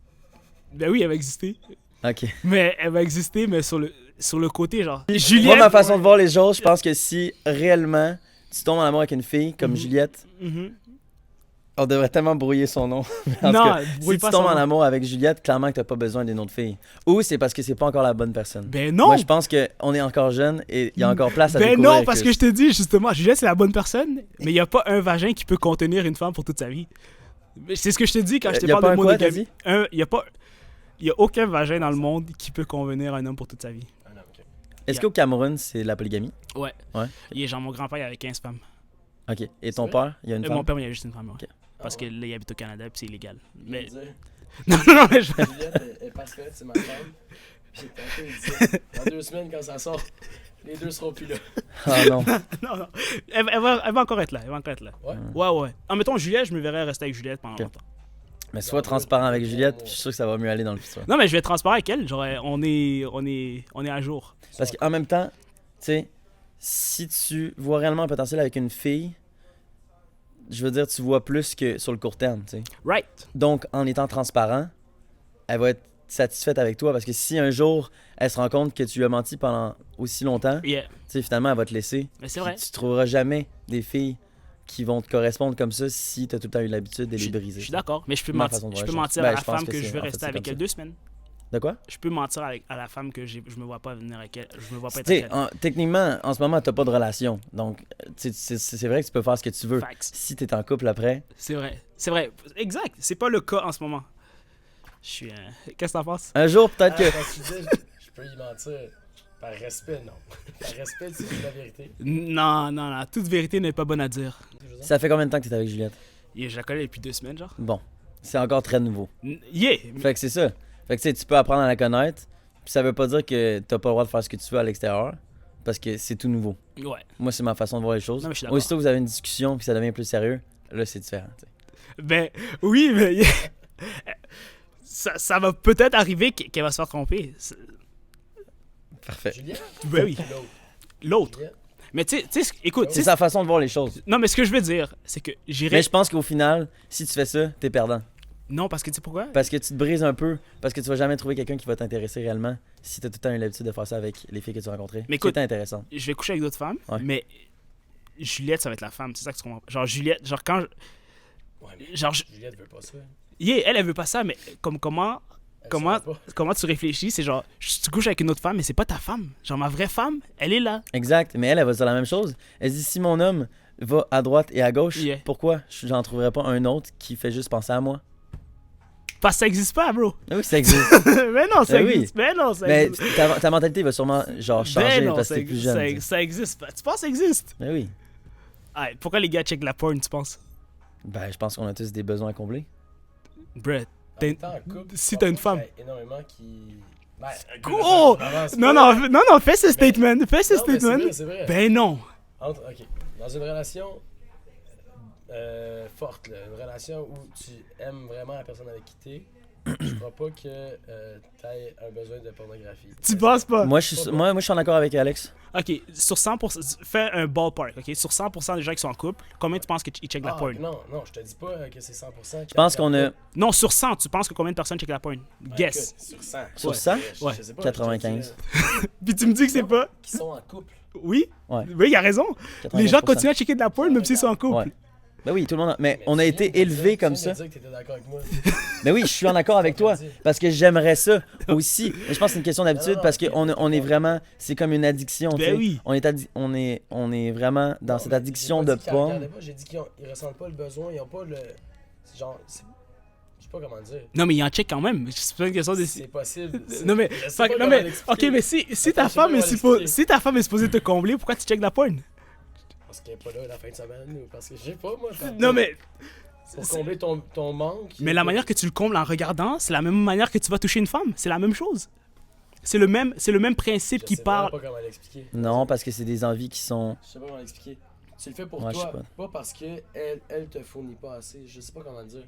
Ben oui, elle va exister. Ok. Mais elle va exister, mais sur le côté, genre. Moi, Juliette. ma façon de voir les choses, je pense que si réellement tu tombes en amour avec une fille comme Mhm. Juliette, Mhm. on devrait tellement brouiller son nom. En tout Non, cas, brouille si pas tu tombes son en nom. amour avec Juliette, clairement que t'as pas besoin d'une autre fille. Ou c'est parce que c'est pas encore la bonne personne. Ben non! Moi, je pense qu'on est encore jeune et il y a encore place à Ben découvrir. non, parce que je te dis justement, Juliette c'est la bonne personne, mais il n'y a pas un vagin qui peut contenir une femme pour toute sa vie. Mais c'est ce que je te dis quand je te y a parle pas de un quoi, t'as monogamie. Il y a aucun vagin dans le monde qui peut convenir à un homme pour toute sa vie. Ah non, ok. Est-ce qu'au Cameroun, c'est la polygamie? Ouais. Ouais. Genre mon grand-père il avait 15 femmes. Ok. Et ton C'est père, il y a une Mon femme? père il y a juste une femme, ouais. Ok. Parce Ah que ouais. là il habite au Canada puis c'est illégal. Mais Je veux dire, non, mais Juliette est parfaite, c'est ma femme. J'ai tenté de dire, dans 2 semaines quand ça sort, Les deux seront plus là. Ah non. Non. Elle va encore être là. Elle va encore être là. Ouais. Ouais. En mettons Juliette, je me verrais rester avec Juliette pendant Ok. longtemps. Mais sois transparent avec Juliette, puis je suis sûr que ça va mieux aller dans le futur. Non, mais je vais être transparent avec elle. Genre, on est à jour. Parce qu'en même temps, tu sais, si tu vois réellement un potentiel avec une fille, je veux dire, tu vois plus que sur le court terme, tu sais. Right. Donc, en étant transparent, elle va être satisfaite avec toi parce que si un jour elle se rend compte que tu lui as menti pendant aussi longtemps, tu Yeah. sais, finalement, elle va te laisser. Mais c'est Puis vrai. Tu trouveras jamais des filles qui vont te correspondre comme ça si tu as tout le temps eu l'habitude de les Je briser. suis d'accord, mais je peux Ma mentir, façon de voir je les peux choses. mentir Ben, à la je pense femme que que je c'est- veux en fait, rester c'est avec comme elle ça. 2 semaines. De quoi? Je peux mentir à la femme que je me vois pas venir avec elle. Je me vois pas être Tu avec sais, elle. techniquement, en ce moment, t'as pas de relation. Donc, c'est vrai que tu peux faire ce que tu veux. Facts. Si t'es en couple après, C'est vrai. C'est vrai. Exact. C'est pas le cas en ce moment. Je suis. Qu'est-ce que t'en penses? un jour, peut-être que. Quand tu dis, je peux y mentir. Par respect, non. Par respect, tu dis la vérité. Non. Toute vérité n'est pas bonne à dire. Ça fait combien de temps que t'es avec Juliette? Et je la connais depuis 2 semaines, genre. Bon, c'est encore très nouveau. Yeah! Fait que c'est ça. Fait que tu sais, tu peux apprendre à la connaître. Puis ça veut pas dire que t'as pas le droit de faire ce que tu veux à l'extérieur. Parce que c'est tout nouveau. Ouais. Moi, c'est ma façon de voir les choses. Non, mais je suis d'accord. Aussitôt que vous avez une discussion puis ça devient plus sérieux, là, c'est différent. tu sais. Ben, oui, mais. ça va peut-être arriver qu'elle va se faire tromper. Parfait. Juliette? Ben oui. L'autre. L'autre. Juliette? Mais tu sais, écoute, C'est sa façon de voir les choses. non, mais ce que je veux dire, c'est que j'irai. Mais je pense qu'au final, si tu fais ça, t'es perdant. Non, parce que tu sais pourquoi? Parce que tu te brises un peu, parce que tu vas jamais trouver quelqu'un qui va t'intéresser réellement si t'as tout le temps eu l'habitude de faire ça avec les filles que tu as rencontrées. Mais écoute- c'est intéressant. Je vais coucher avec d'autres femmes, Ouais. mais Juliette, ça va être la femme. C'est ça que tu comprends. Genre, Juliette, genre, quand. Ouais, mais Genre, Juliette veut pas ça. yeah, elle veut pas ça, mais comment Elle Comment- saura pas. comment tu réfléchis, c'est genre, tu couches avec une autre femme, mais c'est pas ta femme. Genre, ma vraie femme, elle est là. Exact, mais elle va dire la même chose. Elle se dit si mon homme va à droite et à gauche, Yeah. pourquoi j'en trouverais pas un autre qui fait juste penser à moi? Parce que ça existe pas, bro. Ah oui, ça existe. mais non, ça Ben oui. existe. Mais non, ça Mais existe. ta mentalité va sûrement genre changer Ben non, parce que ça, t'es plus jeune. tu sais. ça existe pas. Tu penses que ça existe? Ben oui. Ah, pourquoi les gars checkent la porn, tu penses? Ben je pense qu'on a tous des besoins à combler. Brett. En T'es- même temps, en couple, si je t'as une pense pas femme. qu'il y a énormément qui. Ben, Oh! avance Non, pas. non, fais ce statement. Fais ce Non, mais statement. c'est vrai. Ben non. Ok. Dans une relation forte, là, une relation où tu aimes vraiment la personne avec qui t'es, je crois pas que tu aies un besoin de pornographie. Tu penses pas? Moi je suis en accord avec Alex. Ok, sur 100%, fais un ballpark, ok? Sur 100% des gens qui sont en couple, combien tu penses qu'ils checkent la porn? Non, je te dis pas que c'est 100%. Je pense qu'on a Non, sur 100, tu penses que combien de personnes checkent la porn? Guess. Sur 100. sur Ouais. 100, Je Ouais. sais pas, 95. je te dis, Puis tu me dis que c'est pas. qui sont en couple. Oui? Ouais. Oui, il a raison. Les gens 95%. continuent à checker de la porn même s'ils sont en couple. Ouais. Ben oui, tout le monde. Mais Mais on a tu été viens de élevés dire- comme tu viens ça. de dire que t'étais d'accord avec moi. Mais oui, je suis en accord avec toi. Parce que j'aimerais ça aussi. Mais je pense que c'est une question d'habitude Non, parce ok. qu'on est vraiment. C'est comme une addiction. tu Ben sais. oui. On est vraiment dans Non, cette mais addiction j'ai de pas dit qu'ils porn. regardaient pas, j'ai dit qu'ils ressentent pas le besoin, ils ont pas le. c'est genre. Je sais pas comment dire. Non, mais ils en checkent quand même. C'est pas une question de. C'est possible. Non, mais. Je sais fait que- pas non, comment mais. l'expliquer. Ok, mais si Attends, ta je sais pas femme comment est l'expliquer. si ta femme est supposée te combler, pourquoi tu checkes la porn? Parce qu'elle est pas là la fin de semaine, ou parce que je sais pas, moi. Non, mais. Pour combler ton manque. Mais la manière que tu le combles en regardant, c'est la même manière que tu vas toucher une femme. C'est la même chose. C'est le même principe qui parle. Je sais pas comment l'expliquer. Non, parce que c'est des envies qui sont. Je sais pas comment l'expliquer. Tu le fais pour Ouais, je toi, sais pas parce que elle te fournit pas assez. Je sais pas comment le dire.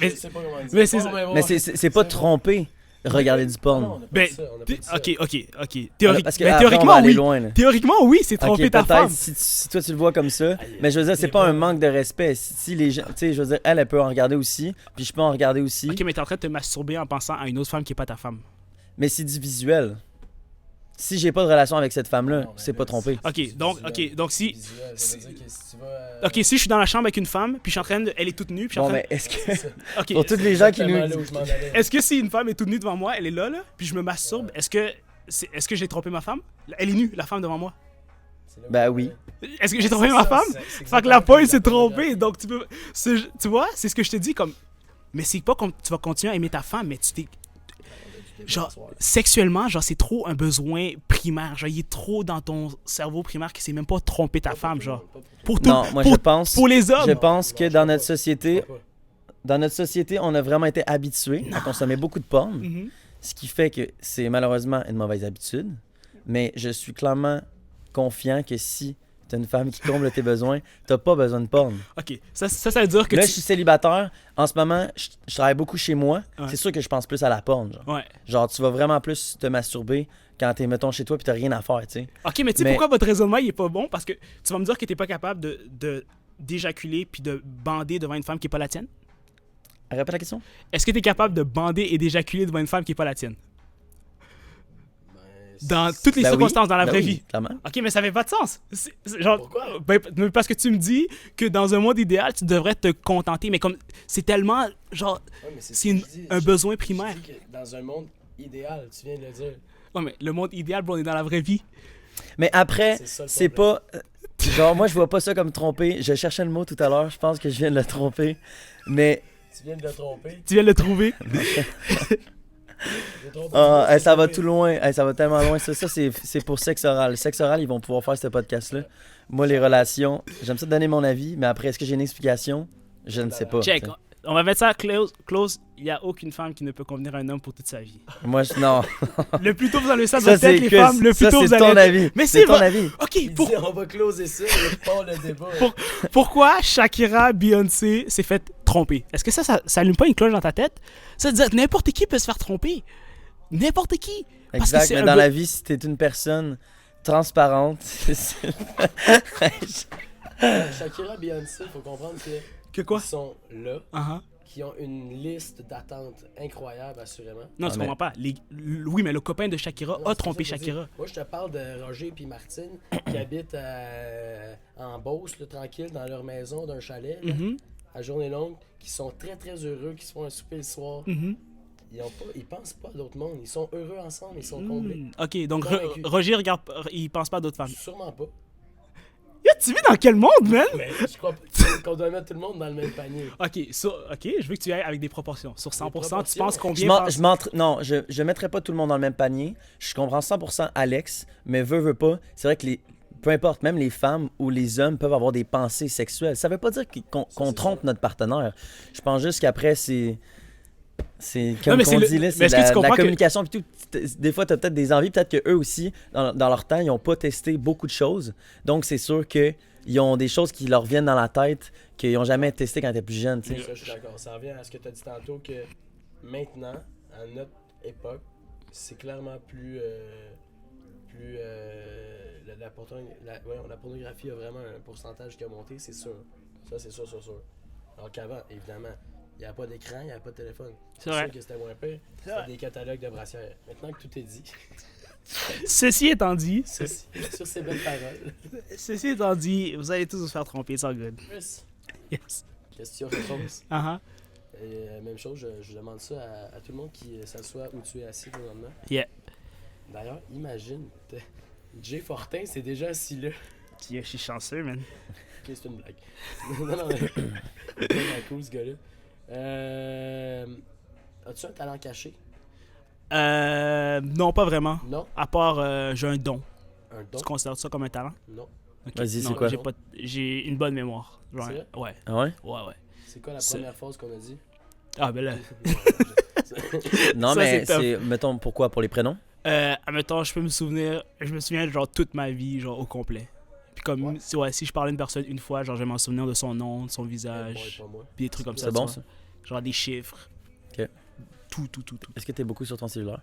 Mais- Je sais pas comment le dire. mais c'est- bon, Mais c'est pas tromper, regarder du Non, porn. on a pas Ben, dit ça, on a pas dit ça. ok. Parce que Mais après, on va théoriquement, aller oui. loin. Là. Théoriquement, oui, c'est tromper Ok, ta peut-être femme. si toi tu le vois comme ça, Aïe, mais je veux dire, c'est des pas un bons. manque de respect. Si les gens, tu sais, je veux dire, elle peut en regarder aussi, puis je peux en regarder aussi, Ok, mais t'es en train de te masturber en pensant à une autre femme qui est pas ta femme. mais c'est du visuel. Si j'ai pas de relation avec cette femme-là, Non, mais c'est là, pas trompé. Ok, donc si. Visuel, ça veut dire que si tu vas. Ok, si je suis dans la chambre avec une femme, puis je suis en train de. Elle est toute nue, puis je suis en Bon, train mais est-ce que, C'est Ok. pour tous les gens qui nous, exactement là où je m'en allais. Est-ce que si une femme est toute nue devant moi, elle est là, puis je me masturbe, est-ce que j'ai trompé ma femme? Elle est nue, la femme devant moi. C'est là où Ben je m'en oui. allais. Est-ce que j'ai C'est trompé ça, ma femme? c'est Fait que exactement la comme pointe s'est la trompée, pornographie. donc tu vois, c'est ce que je te dis, comme. Mais c'est pas comme tu vas continuer à aimer ta femme, mais tu t'es. Genre, sexuellement, genre, c'est trop un besoin primaire. Genre, il est trop dans ton cerveau primaire que c'est même pas tromper ta femme, genre. Pour tout. non, moi pour, je pense, pour les hommes. je pense que Non, je dans crois notre pas. société, on a vraiment été habitués à consommer beaucoup de porn, Mhm. ce qui fait que c'est malheureusement une mauvaise habitude. Mais je suis clairement confiant que si t'as une femme qui comble tes besoins, t'as pas besoin de porn. Ok, ça veut dire que Là, tu... je suis célibataire. En ce moment, je travaille beaucoup chez moi. Ouais. C'est sûr que je pense plus à la porn. Genre. Ouais. Genre, tu vas vraiment plus te masturber quand t'es, mettons, chez toi puis t'as rien à faire, tu sais. Ok, mais tu sais Mais- pourquoi votre raisonnement il est pas bon? Parce que tu vas me dire que t'es pas capable d'éjaculer puis de bander devant une femme qui est pas la tienne? Répète la question. Est-ce que t'es capable de bander et d'éjaculer devant une femme qui est pas la tienne? Dans toutes les Ben oui. circonstances, dans la Ben vraie oui, vie. clairement. Ok, mais ça fait pas de sens. Genre, Pourquoi? ben, parce que tu me dis que dans un monde idéal, tu devrais te contenter, mais comme c'est tellement, genre, Ouais, mais c'est c'est un besoin primaire. Je dis que dans un monde idéal, tu viens de le dire. Ouais, mais le monde idéal, bro, on est dans la vraie vie. Mais après, C'est ça le c'est pas. Genre, moi, je vois pas ça comme tromper. Je cherchais le mot tout à l'heure. Je pense que je viens de le tromper. Mais Tu viens de le tromper. Tu viens de le trouver. ça va tout loin. Ça va tellement loin. Ça c'est pour sexe oral. Sexe oral, ils vont pouvoir faire ce podcast-là. Moi, les relations, j'aime ça donner mon avis. Mais après, est-ce que j'ai une explication? Je ne sais pas. Check. t'sais. On va mettre ça close. Il n'y a aucune femme qui ne peut convenir à un homme pour toute sa vie. Moi, non. Le plus tôt vous allez le savoir, Ça, peut-être c'est les que- femmes, le plus ça, tôt c'est vous ton allez... avis. Mais c'est c'est ton vrai. avis. Ok, Il dit, on va closer ça et part le débat. pourquoi Shakira, Beyoncé s'est fait tromper? Est-ce que ça allume pas une cloche dans ta tête? Ça veut dire que n'importe qui peut se faire tromper. N'importe qui. Parce que Exact. c'est Mais un dans be- la vie, si t'es une personne transparente, Shakira, Beyoncé, faut comprendre que Que quoi? ils sont là, Uh-huh. qui ont une liste d'attente incroyable, assurément. Non, tu mais- comprends pas. Oui, mais le copain de Shakira Non, a c'est trompé ça que je Shakira. dis. Moi, je te parle de Roger et Martine qui habitent en Beauce, là, tranquille, dans leur maison d'un chalet, là, Mhm, à journée longue, qui sont très très heureux, qui se font un souper le soir. mhm. Ils pensent pas à d'autres mondes. Ils sont heureux ensemble, ils sont comblés. Mm. Ok, donc Convaincu. Roger regarde, il pense pas à d'autres femmes. Sûrement pas. Yo, tu vis dans quel monde, man? Mais je crois pas qu'on doit mettre tout le monde dans le même panier. Ok, je veux que tu ailles avec des proportions. Sur 100%, tu proportions. penses combien Non, je mettrais pas tout le monde dans le même panier. Je comprends 100% Alex, mais veux pas. C'est vrai que peu importe, même les femmes ou les hommes peuvent avoir des pensées sexuelles. Ça veut pas dire qu'on trompe notre partenaire. Je pense juste qu'après, c'est comme mais c'est on le- dit là, mais c'est est-ce que tu la comprends que- communication puis tout. Des fois, t'as peut-être des envies, peut-être qu'eux aussi, dans leur temps, ils ont pas testé beaucoup de choses. Donc, c'est sûr qu'ils ont des choses qui leur viennent dans la tête qu'ils ont jamais testé quand ils étaient plus jeunes. tu sais. Ça, je suis d'accord. Ça revient à ce que tu as dit tantôt que maintenant, à notre époque, c'est clairement plus. La pornographie a vraiment un pourcentage qui a monté, c'est sûr. Ça, c'est sûr. Alors qu'avant, évidemment, il n'y avait pas d'écran, il n'y avait pas de téléphone. C'est vrai. sûr que c'était moins pire. vrai. C'était des catalogues de brassières. Maintenant que tout est dit, Ceci étant dit, sur ces belles paroles. vous allez tous vous faire tromper, sans good. Chris, Yes. question-réponse. Uh-huh. Et même chose, je demande ça à tout le monde qui s'assoit où tu es assis présentement. Yeah. D'ailleurs, imagine, Jay Fortin, c'est déjà assis là. Je suis chanceux, man. Ok, c'est une blague. non, c'est vraiment cool ce gars-là. As-tu un talent caché? Non, pas vraiment. Non? À part, j'ai un don. Un don? Tu considères ça comme un talent? Non. Ok. Vas-y, c'est Non, quoi? J'ai une bonne mémoire. Genre, C'est vrai? ouais, Ah ouais? ouais. C'est quoi la C'est- première phrase qu'on a dit? Ah, ben là. Non, Ça, mais c'est tough. c'est. Mettons, pourquoi? Pour les prénoms? Admettons, je me souviens genre toute ma vie, genre au complet. Puis comme, Ouais. si je parlais à une personne une fois, genre je vais m'en souvenir de son nom, de son Bon, visage, pas moi. puis des trucs comme ça. C'est bon, tu ça? vois. Genre des chiffres. Ok. Tout. Est-ce que t'es beaucoup sur ton cellulaire?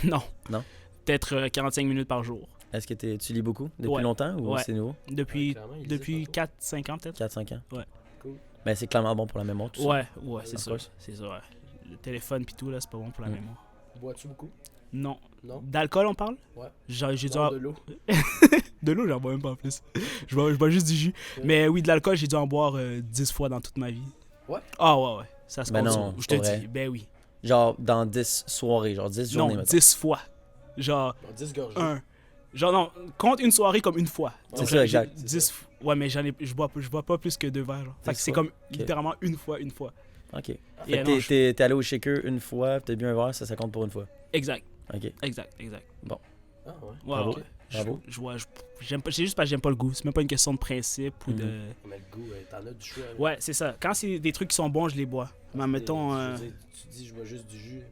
Non. Non? Peut-être 45 minutes par jour. Est-ce que tu lis beaucoup depuis Ouais. longtemps ou Ouais. c'est nouveau? Depuis, Ouais, clairement, il disait depuis tantôt. 4-5 ans peut-être. 4-5 ans? Ouais. Cool. Mais c'est clairement bon pour la mémoire, tout ça. Ouais, c'est Of ça. course. C'est ça, ouais. Le téléphone puis tout, là, c'est pas bon pour la Mm. mémoire. Bois-tu beaucoup? Non. Non? D'alcool, on parle? Ouais. J'ai dû Non, en... de l'eau. De l'eau, j'en bois même pas en plus. je bois juste du jus. Ouais. Mais oui, de l'alcool, j'ai dû en boire 10 fois dans toute ma vie. Ouais? Ah ouais. Ça se Ben compte non, sur- Je c'est te pas vrai. dis, ben oui. Genre dans 10 soirées, genre 10 journées, Non, mettons. 10 fois. Genre, Non, 10 gorgées. Genre, non, compte une soirée comme une fois. C'est Donc, ça, j'ai exact. 10 Ouais, mais je bois pas plus que 2 verres. Genre. Fait que 10 c'est fois. comme littéralement une fois. Ok. Et Fait non, que t'es allé au shaker une fois, t'as bu un verre, ça compte pour une fois. Exact. Ok. Ah ouais. Ouais, Bravo. ouais. Bravo. J'aime pas, c'est juste parce que j'aime pas le goût. C'est même pas une question de principe ou de. Mais le goût, t'en as du choix. là. Ouais, c'est ça. Quand c'est des trucs qui sont bons, je les bois. Mais mettons. Je veux dire, tu dis, je bois juste du jus.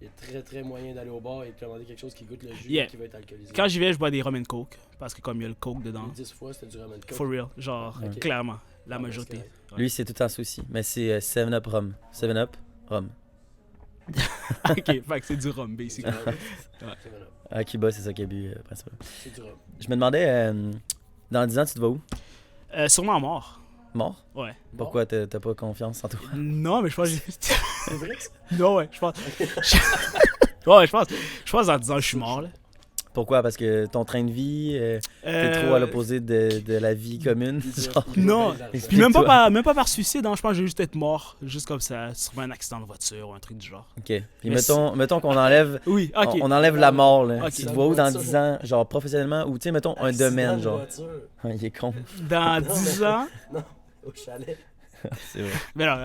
il y a très très moyen d'aller au bar et de commander quelque chose qui goûte le jus Yeah. et qui va être alcoolisé. Quand j'y vais, je bois des rum and coke. Parce que comme il y a le coke dedans. 10 fois, c'était du ramen coke. For real. Genre, Ok. clairement. La Ah, ben, majorité. c'est correct. Lui, c'est tout un souci. Mais c'est 7-Up Rum. 7-Up Rum. Ok, fait que c'est du rhum, C'est basically. du rhum. C'est voilà. À Cuba, c'est ça qu'il a bu, principalement. C'est du rhum. Je me demandais, dans 10 ans, tu te vas où? Sûrement mort. Mort? Ouais. Pourquoi t'as pas confiance en toi? Non, mais je pense que C'est vrai ça? non, ouais, je pense. Ouais, je pense dans 10 ans, je suis mort, là. Pourquoi? Parce que ton train de vie, t'es trop à l'opposé de la vie commune. Genre. Non. Explique-toi. Puis même pas par suicide, hein, je pense que je vais juste être mort, juste comme ça, sur un accident de voiture ou un truc du genre. OK. Puis Mais mettons qu'on enlève, Oui, ok. on enlève la mort, là. Ok. Tu te vois où dans 10 ans, genre professionnellement, ou tu sais, mettons un domaine, genre. Voiture. Il est con. Dans Non, 10 mais- ans, Au chalet. C'est vrai. mais non,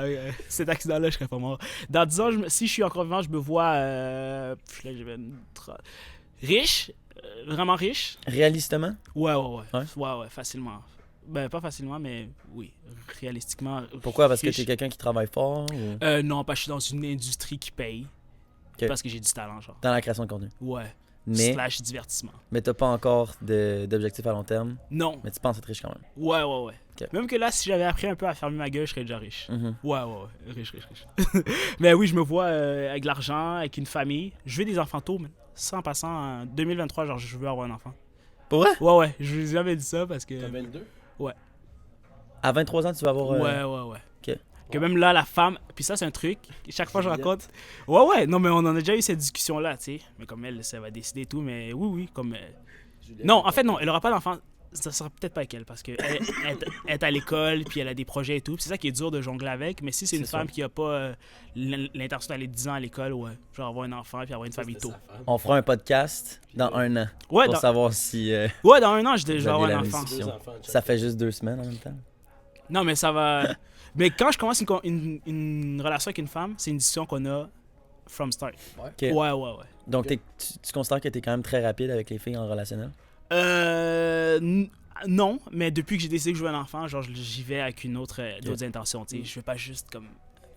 cet accident-là, je serais pas mort. Dans 10 ans, si je suis encore vivant, je me vois là, j'avais riche, vraiment riche. Réalistement? Ouais, Ouais? ouais, facilement. Ben, pas facilement, mais oui, réalistiquement. Pourquoi? Parce que riche. t'es quelqu'un qui travaille fort ou Non, parce que je suis dans une industrie qui paye. Ok. Parce que j'ai du talent, genre. dans la création de contenu. Ouais. Mais, Slash divertissement. mais t'as pas encore d'objectif à long terme, Non. mais tu penses être riche quand même. Ouais. Ok. Même que là, si j'avais appris un peu à fermer ma gueule, je serais déjà riche. Mhm. Ouais. Riche. Mais oui, je me vois avec de l'argent, avec une famille. Je veux des enfants tôt, man. Ça, en passant, en 2023, genre, je veux avoir un enfant. Pour vrai? Ouais. Je vous ai jamais dit ça parce que. T'as 22? À 23 ans, tu vas avoir... Ouais. Ok. Que même là, la femme. Puis ça, c'est un truc. Chaque fois, je raconte. Ouais. Non, mais on en a déjà eu cette discussion-là, tu sais. Mais comme elle, ça va décider et tout. Mais oui, comme. Juliette, Non, en fait, non. Elle aura pas d'enfant. Ça sera peut-être pas avec elle parce qu'elle elle est à l'école, puis elle a des projets et tout. Puis c'est ça qui est dur de jongler avec. Mais si c'est une C'est femme qui a pas l'intention d'aller 10 ans à l'école, ouais. Genre avoir un enfant, puis avoir une ça, famille c'était tôt. sa femme. On fera un podcast dans un an Ouais, pour dans, savoir si ouais, dans un an, je vais avez avoir la un musique. enfant. Deux enfants, Chuck. ça fait juste 2 semaines en même temps. Non, mais ça va. Mais quand je commence une relation avec une femme, c'est une discussion qu'on a from start. Ok. Ouais. Donc tu considères que t'es quand même très rapide avec les filles en relationnel? Non, mais depuis que j'ai décidé que je veux un enfant, genre j'y vais avec d'autres intentions, tu sais. Mm. Je veux pas juste comme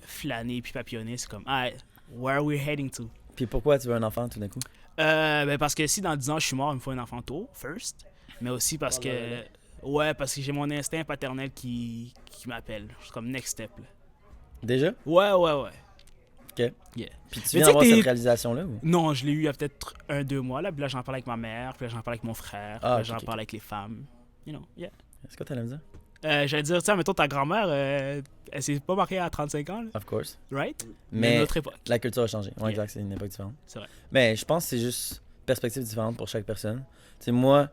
flâner puis papillonner, c'est comme ah, where are we heading to? Puis pourquoi tu veux un enfant tout d'un coup? Ben parce que si dans 10 ans je suis mort, il me faut un enfant tôt, first, mais aussi parce Oh que là là. ouais, parce que j'ai mon instinct paternel qui m'appelle, c'est comme next step. Là. Déjà? Ouais. Puis tu Mais viens tu sais d'avoir que cette t'es- réalisation-là ou? Non, je l'ai eu il y a peut-être 1-2 mois là, puis là j'en parle avec ma mère, puis là j'en parle avec mon frère, puis Ah, là ok, j'en ok. parle avec les femmes. You know, yeah. Est-ce que t'allais me dire? J'allais dire, tiens, mettons ta grand-mère, elle s'est pas mariée à 35 ans, là, Of course. right? Mais notre époque. la culture a changé. Ouais, Yeah. exact, c'est une époque différente. C'est vrai. Mais je pense que c'est juste perspective différente pour chaque personne. Tu sais, moi,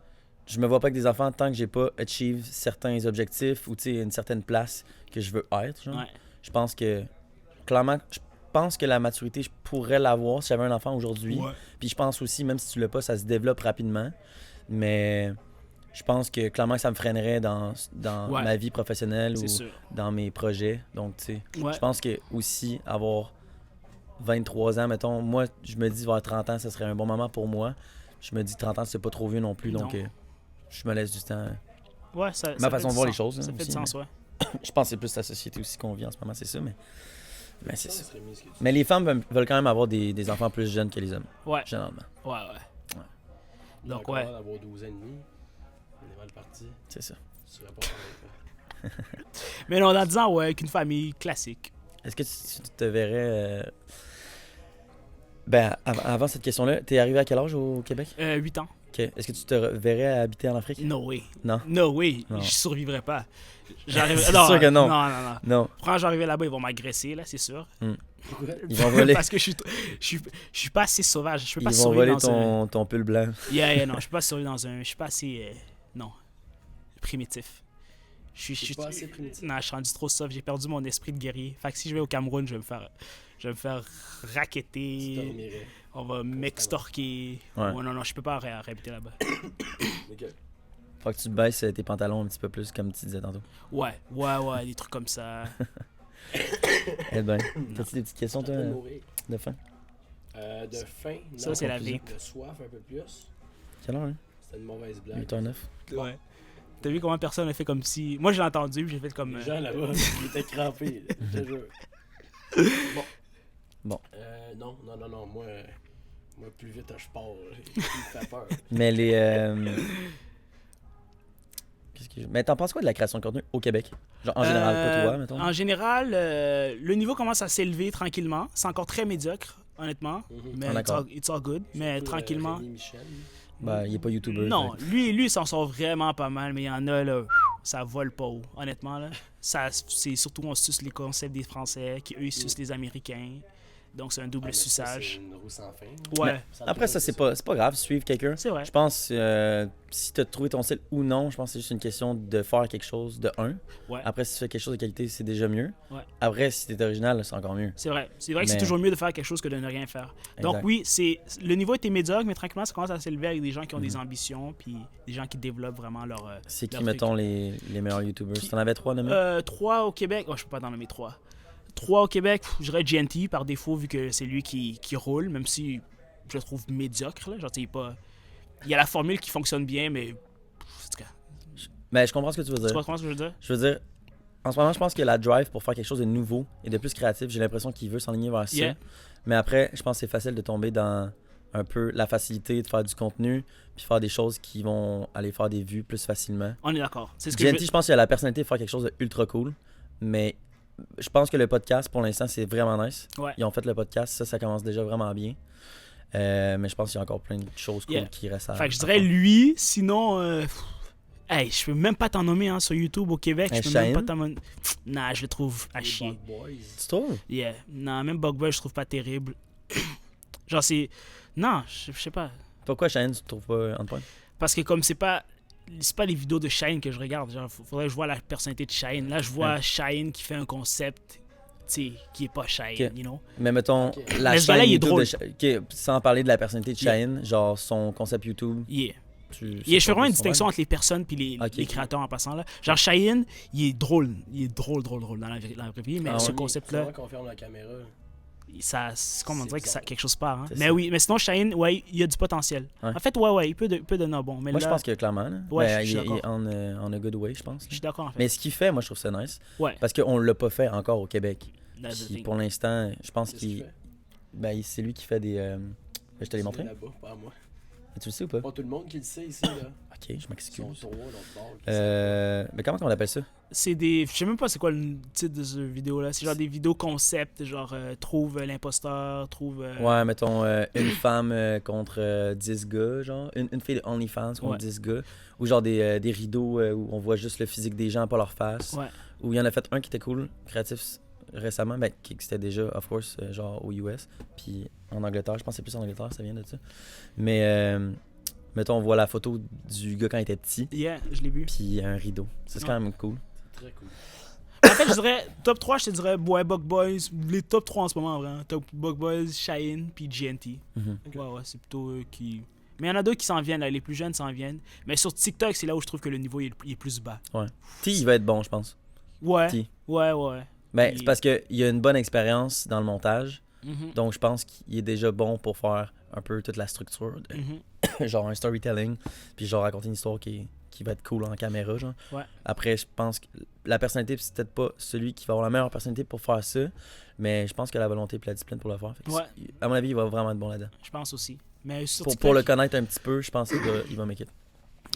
je me vois pas avec des enfants tant que j'ai pas achieve certains objectifs ou tu sais, une certaine place que je veux être. Genre. Ouais. Je pense que, clairement, je pense que la maturité, je pourrais l'avoir si j'avais un enfant aujourd'hui. Ouais. Puis je pense aussi, même si tu l'as pas, ça se développe rapidement. Mais je pense que clairement que ça me freinerait dans Ouais. ma vie professionnelle C'est ou sûr. dans mes projets. Donc, tu sais, Ouais. je pense que aussi avoir 23 ans, mettons, moi, je me dis vers 30 ans, ce serait un bon moment pour moi. Je me dis 30 ans, c'est pas trop vieux non plus, donc Non. je me laisse du temps. Ouais, ça Ma fait façon du de voir les sens. choses, Ça hein, fait aussi, du sens, ouais. Je pense que c'est plus la société aussi qu'on vit en ce moment, c'est ça, mais c'est ça. serait mieux ce que tu Mais les femmes veulent quand même avoir des enfants plus jeunes que les hommes, Ouais, généralement. ouais. dis. Donc, Encore ouais. d'avoir 12 ans et demi, on est mal parti. C'est ça. Tu serais pas pareil, quoi. Mais non, en disant, ouais, avec une famille classique. Est-ce que tu te verrais... Ben, avant cette question-là, t'es arrivé à quel âge au Québec? 8 ans. Ok. Est-ce que tu te verrais habiter en Afrique? No way. Non. No way. Non. Je survivrais pas. C'est sûr que non. Non. Non. Quand j'arrive là-bas, ils vont m'agresser, là, c'est sûr. Pourquoi? Ils vont voler, Parce que je suis pas assez sauvage. Je peux ils pas vont survivre voler dans un... ton pull blanc. Non, je suis pas survivre dans un... Je suis pas assez... non. Primitif. Je suis pas assez primitif. Non, je suis rendu trop soft. J'ai perdu mon esprit de guerrier. Fait que si je vais au Cameroun, je vais me faire Tu racketter. dormirais. On va m'extorquer. Ouais. Oh, non, je peux pas réhabiter là-bas. Ok. Faut que tu te baisses tes pantalons un petit peu plus, comme tu disais tantôt. Ouais, des trucs comme ça. Eh ben, t'as-tu des petites questions, toi, T'as de mourir. de fin? De faim, non. Ça, c'est la conclusion. vie. De soif, un peu plus. Quelle heure, hein? C'était une mauvaise blague. 8h09. Ouais. T'as vu comment personne a fait comme si... Moi, j'ai entendu, puis j'ai fait comme... Les gens là-bas, ils étaient crampés, là, je te jure. Bon. Non. Moi, plus vite je pars, il me fait peur. Mais les. Mais t'en penses quoi de la création de contenu au Québec? Genre en général, pas toi, mettons. En général, le niveau commence à s'élever tranquillement. C'est encore très médiocre, honnêtement. Mais it's all good. Mais Surtout, tranquillement. Rémi Michel. Ben, il est pas YouTuber. Non, lui, il s'en sort vraiment pas mal, mais il y en a, là, ça vole pas haut, honnêtement. Là. C'est surtout, on suce les concepts des Français, qui eux, ils sucent les Américains. Donc, c'est un double Mais ça, suçage. C'est une roue sans fin. Ouais, Après, ça, c'est pas grave, suivre quelqu'un. c'est vrai. Je pense, si tu as trouvé ton style ou non, je pense que c'est juste une question de faire quelque chose de un. Ouais. Après, si tu fais quelque chose de qualité, c'est déjà mieux. Ouais. Après, si tu es original, c'est encore mieux. C'est vrai. C'est vrai que c'est Mais- toujours mieux de faire quelque chose que de ne rien faire. Donc, Exact. oui, le niveau était médiocre, mais tranquillement, ça commence à s'élever avec des gens qui ont des ambitions, puis des gens qui développent vraiment leur. C'est qui, leur mettons, les meilleurs YouTubers? Qui- Si t'en avais 3 nommés? 3 au Québec. Oh, je peux pas en nommer 3. 3 au Québec, je dirais GNT par défaut, vu que c'est lui qui roule, même si je le trouve médiocre. Là. Genre, il y a la formule qui fonctionne bien, mais. En tout cas, Mais je comprends ce que tu veux tu dire. comprends ce que je veux dire? Je veux dire, en ce moment, je pense que la drive pour faire quelque chose de nouveau et de plus créatif, j'ai l'impression qu'il veut s'enligner vers ça. Yeah. Mais après, je pense que c'est facile de tomber dans un peu la facilité de faire du contenu puis faire des choses qui vont aller faire des vues plus facilement. On est d'accord. C'est ce que GNT, je pense qu'il a la personnalité de faire quelque chose de ultra cool, mais je pense que le podcast, pour l'instant, c'est vraiment nice. Ouais. Ils ont fait le podcast, ça commence déjà vraiment bien. Mais je pense qu'il y a encore plein de choses cool Yeah. qui restent à Fait que je dirais lui, sinon. Hey, je peux même pas t'en nommer sur YouTube au Québec. Je peux même pas t'en nommer. Nah, je le trouve à Les chier. Bug Boys. Tu trouves? Yeah. Non, même Bugboy, je trouve pas terrible. Genre, c'est. Non, je sais pas. Pourquoi Shane, tu te trouves pas on point? Parce que comme c'est pas les vidéos de Shine que je regarde. Genre, faudrait que je vois la personnalité de Shine. Là, je vois Shine qui fait un concept, tu sais, qui est pas Shine, Ok. you know. Mais mettons, Ok. la Mais ce gars-là, chaîne il est YouTube drôle. sans parler de la personnalité de Yeah. Shane, genre son concept YouTube, Yeah. tu Je fais vraiment une son distinction vibe? entre les personnes et les, Ok. les créateurs en passant là. Genre Shine, il est drôle. Il est drôle dans la vraie vie, mais Ah ce ouais. concept-là, C'est qu'on ferme la caméra. ça, c'est comme on C'est dirait que bizarre. quelque chose part. Hein. C'est Mais ça. oui, mais sinon Shine, ouais, il y a du potentiel. Ouais. En fait, ouais, il peut donner un bon. Mais Moi, là, je pense que clairement, là, Ouais, ben, je suis il est d'accord. on a good way, je pense. je suis d'accord en fait. Mais ce qu'il fait, moi, je trouve ça nice. Ouais. Parce qu'on l'a pas fait encore au Québec. That's the Puis thing. pour l'instant, je pense Qu'est-ce qu'il qu'il. fait? Ben, c'est lui qui fait des. Je te l'ai C'est montré. là-bas, pas à moi. Tu le sais ou pas? Pas tout le monde qui le sait ici, là. Ok, je Ils sont m'excuse. trois, l'autre bord. qui savent. Mais comment on appelle ça? C'est des. Je sais même pas c'est quoi le titre de cette vidéo là. C'est genre des vidéos concept, genre trouve l'imposteur, trouve. Ouais, mettons une femme contre 10 gars, genre. Une fille de OnlyFans contre Ouais. 10 gars. Ou genre des rideaux où on voit juste le physique des gens, pas leur face. Ouais. Ou il y en a fait un qui était cool, créatif récemment, ben, qui c'était déjà, of course, genre aux US. Puis en Angleterre, je pense que c'est plus en Angleterre, ça vient de ça. Mais mettons, on voit la photo du gars quand il était petit, Yeah, je l'ai vu. puis un rideau. Ça, c'est quand même cool. Très cool. En fait, je dirais top 3, je te dirais ouais, Bug Boys, les top 3 en ce moment, vraiment. Top Bug Boys, Shine, puis GNT. Mhm. Ouais, c'est plutôt eux qui. Mais il y en a d'autres qui s'en viennent, là. Les plus jeunes s'en viennent. Mais sur TikTok, c'est là où je trouve que le niveau il est plus bas. T, il va être bon, je pense. Ouais. T. Ouais. Ben, Puis- c'est parce qu'il y a une bonne expérience dans le montage. Mhm. Donc, je pense qu'il est déjà bon pour faire un peu toute la structure. Mhm. Genre un storytelling, puis genre raconter une histoire qui va être cool en caméra, genre. Ouais. Après, je pense que la personnalité, c'est peut-être pas celui qui va avoir la meilleure personnalité pour faire ça, mais je pense que la volonté et la discipline pour le faire. Fait que Ouais. à mon avis, il va vraiment être bon là-dedans. Je pense aussi. Mais sur Pour TikTok, le connaître un petit peu, je pense qu'il va make it.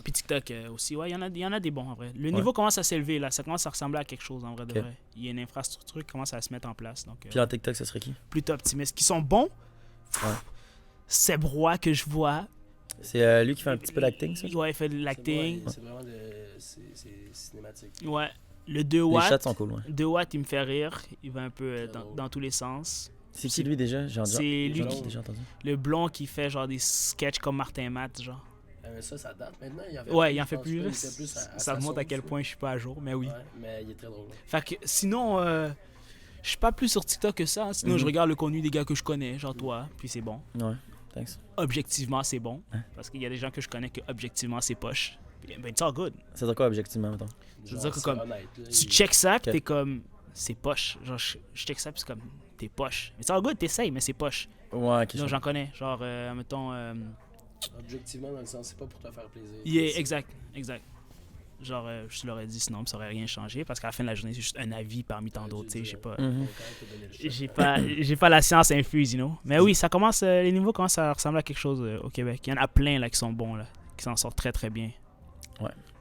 puis TikTok aussi, ouais, il y en a des bons en vrai. Le niveau commence à s'élever là, ça commence à ressembler à quelque chose en vrai de Ok. vrai. Il y a une infrastructure qui commence à se mettre en place, donc Puis en TikTok, ce serait qui? plutôt optimiste. Qui sont bons. Ouais. Seb Roy que je vois. C'est lui qui fait un petit peu d'acting, ça? Ouais, il fait de l'acting. C'est vraiment c'est cinématique. Ouais. Le 2 Les watts. shots sont cool, ouais. 2 watts, il me fait rire. Il va un peu Très drôle. dans tous les sens. C'est qui lui déjà? C'est lui j'ai qui- déjà entendu. Le blond qui fait genre des sketchs comme Martin Matt, genre. Mais ça date maintenant. Ouais, il en fait je pense plus. pas, Là. il fait plus à Ça sa montre à sauce, quel là. point je suis pas à jour, mais oui. Ouais, mais il est très drôle. Fait que sinon, je suis pas plus sur TikTok que ça. Sinon, Mhm. je regarde le contenu des gars que je connais, genre toi, puis c'est bon. Ouais, thanks. Objectivement, c'est bon. Hein? Parce qu'il y a des gens que je connais que objectivement, c'est poche. Puis, ben, it's all good. C'est dire quoi, objectivement, mettons? Je veux Genre, dire que c'est comme- honnête, là, Tu il- check ça, puis Ok. t'es comme, c'est poche. Genre, je check ça, puis c'est comme, t'es poche. Mais it's all good, t'essayes, mais c'est poche. Ouais, ok. Genre, j'en connais. Genre, mettons. Objectivement, dans le sens, c'est pas pour te faire plaisir. Yeah, C'est- exact. Genre, je leur ai dit sinon, ça aurait rien changé parce qu'à la fin de la journée, c'est juste un avis parmi tant d'autres. Tu sais, j'ai pas. Mhm. J'ai pas la science infuse, you know. Mais oui, ça commence, les niveaux commencent à ressembler à quelque chose au Québec. Il y en a plein là qui sont bons, là, qui s'en sortent très très bien.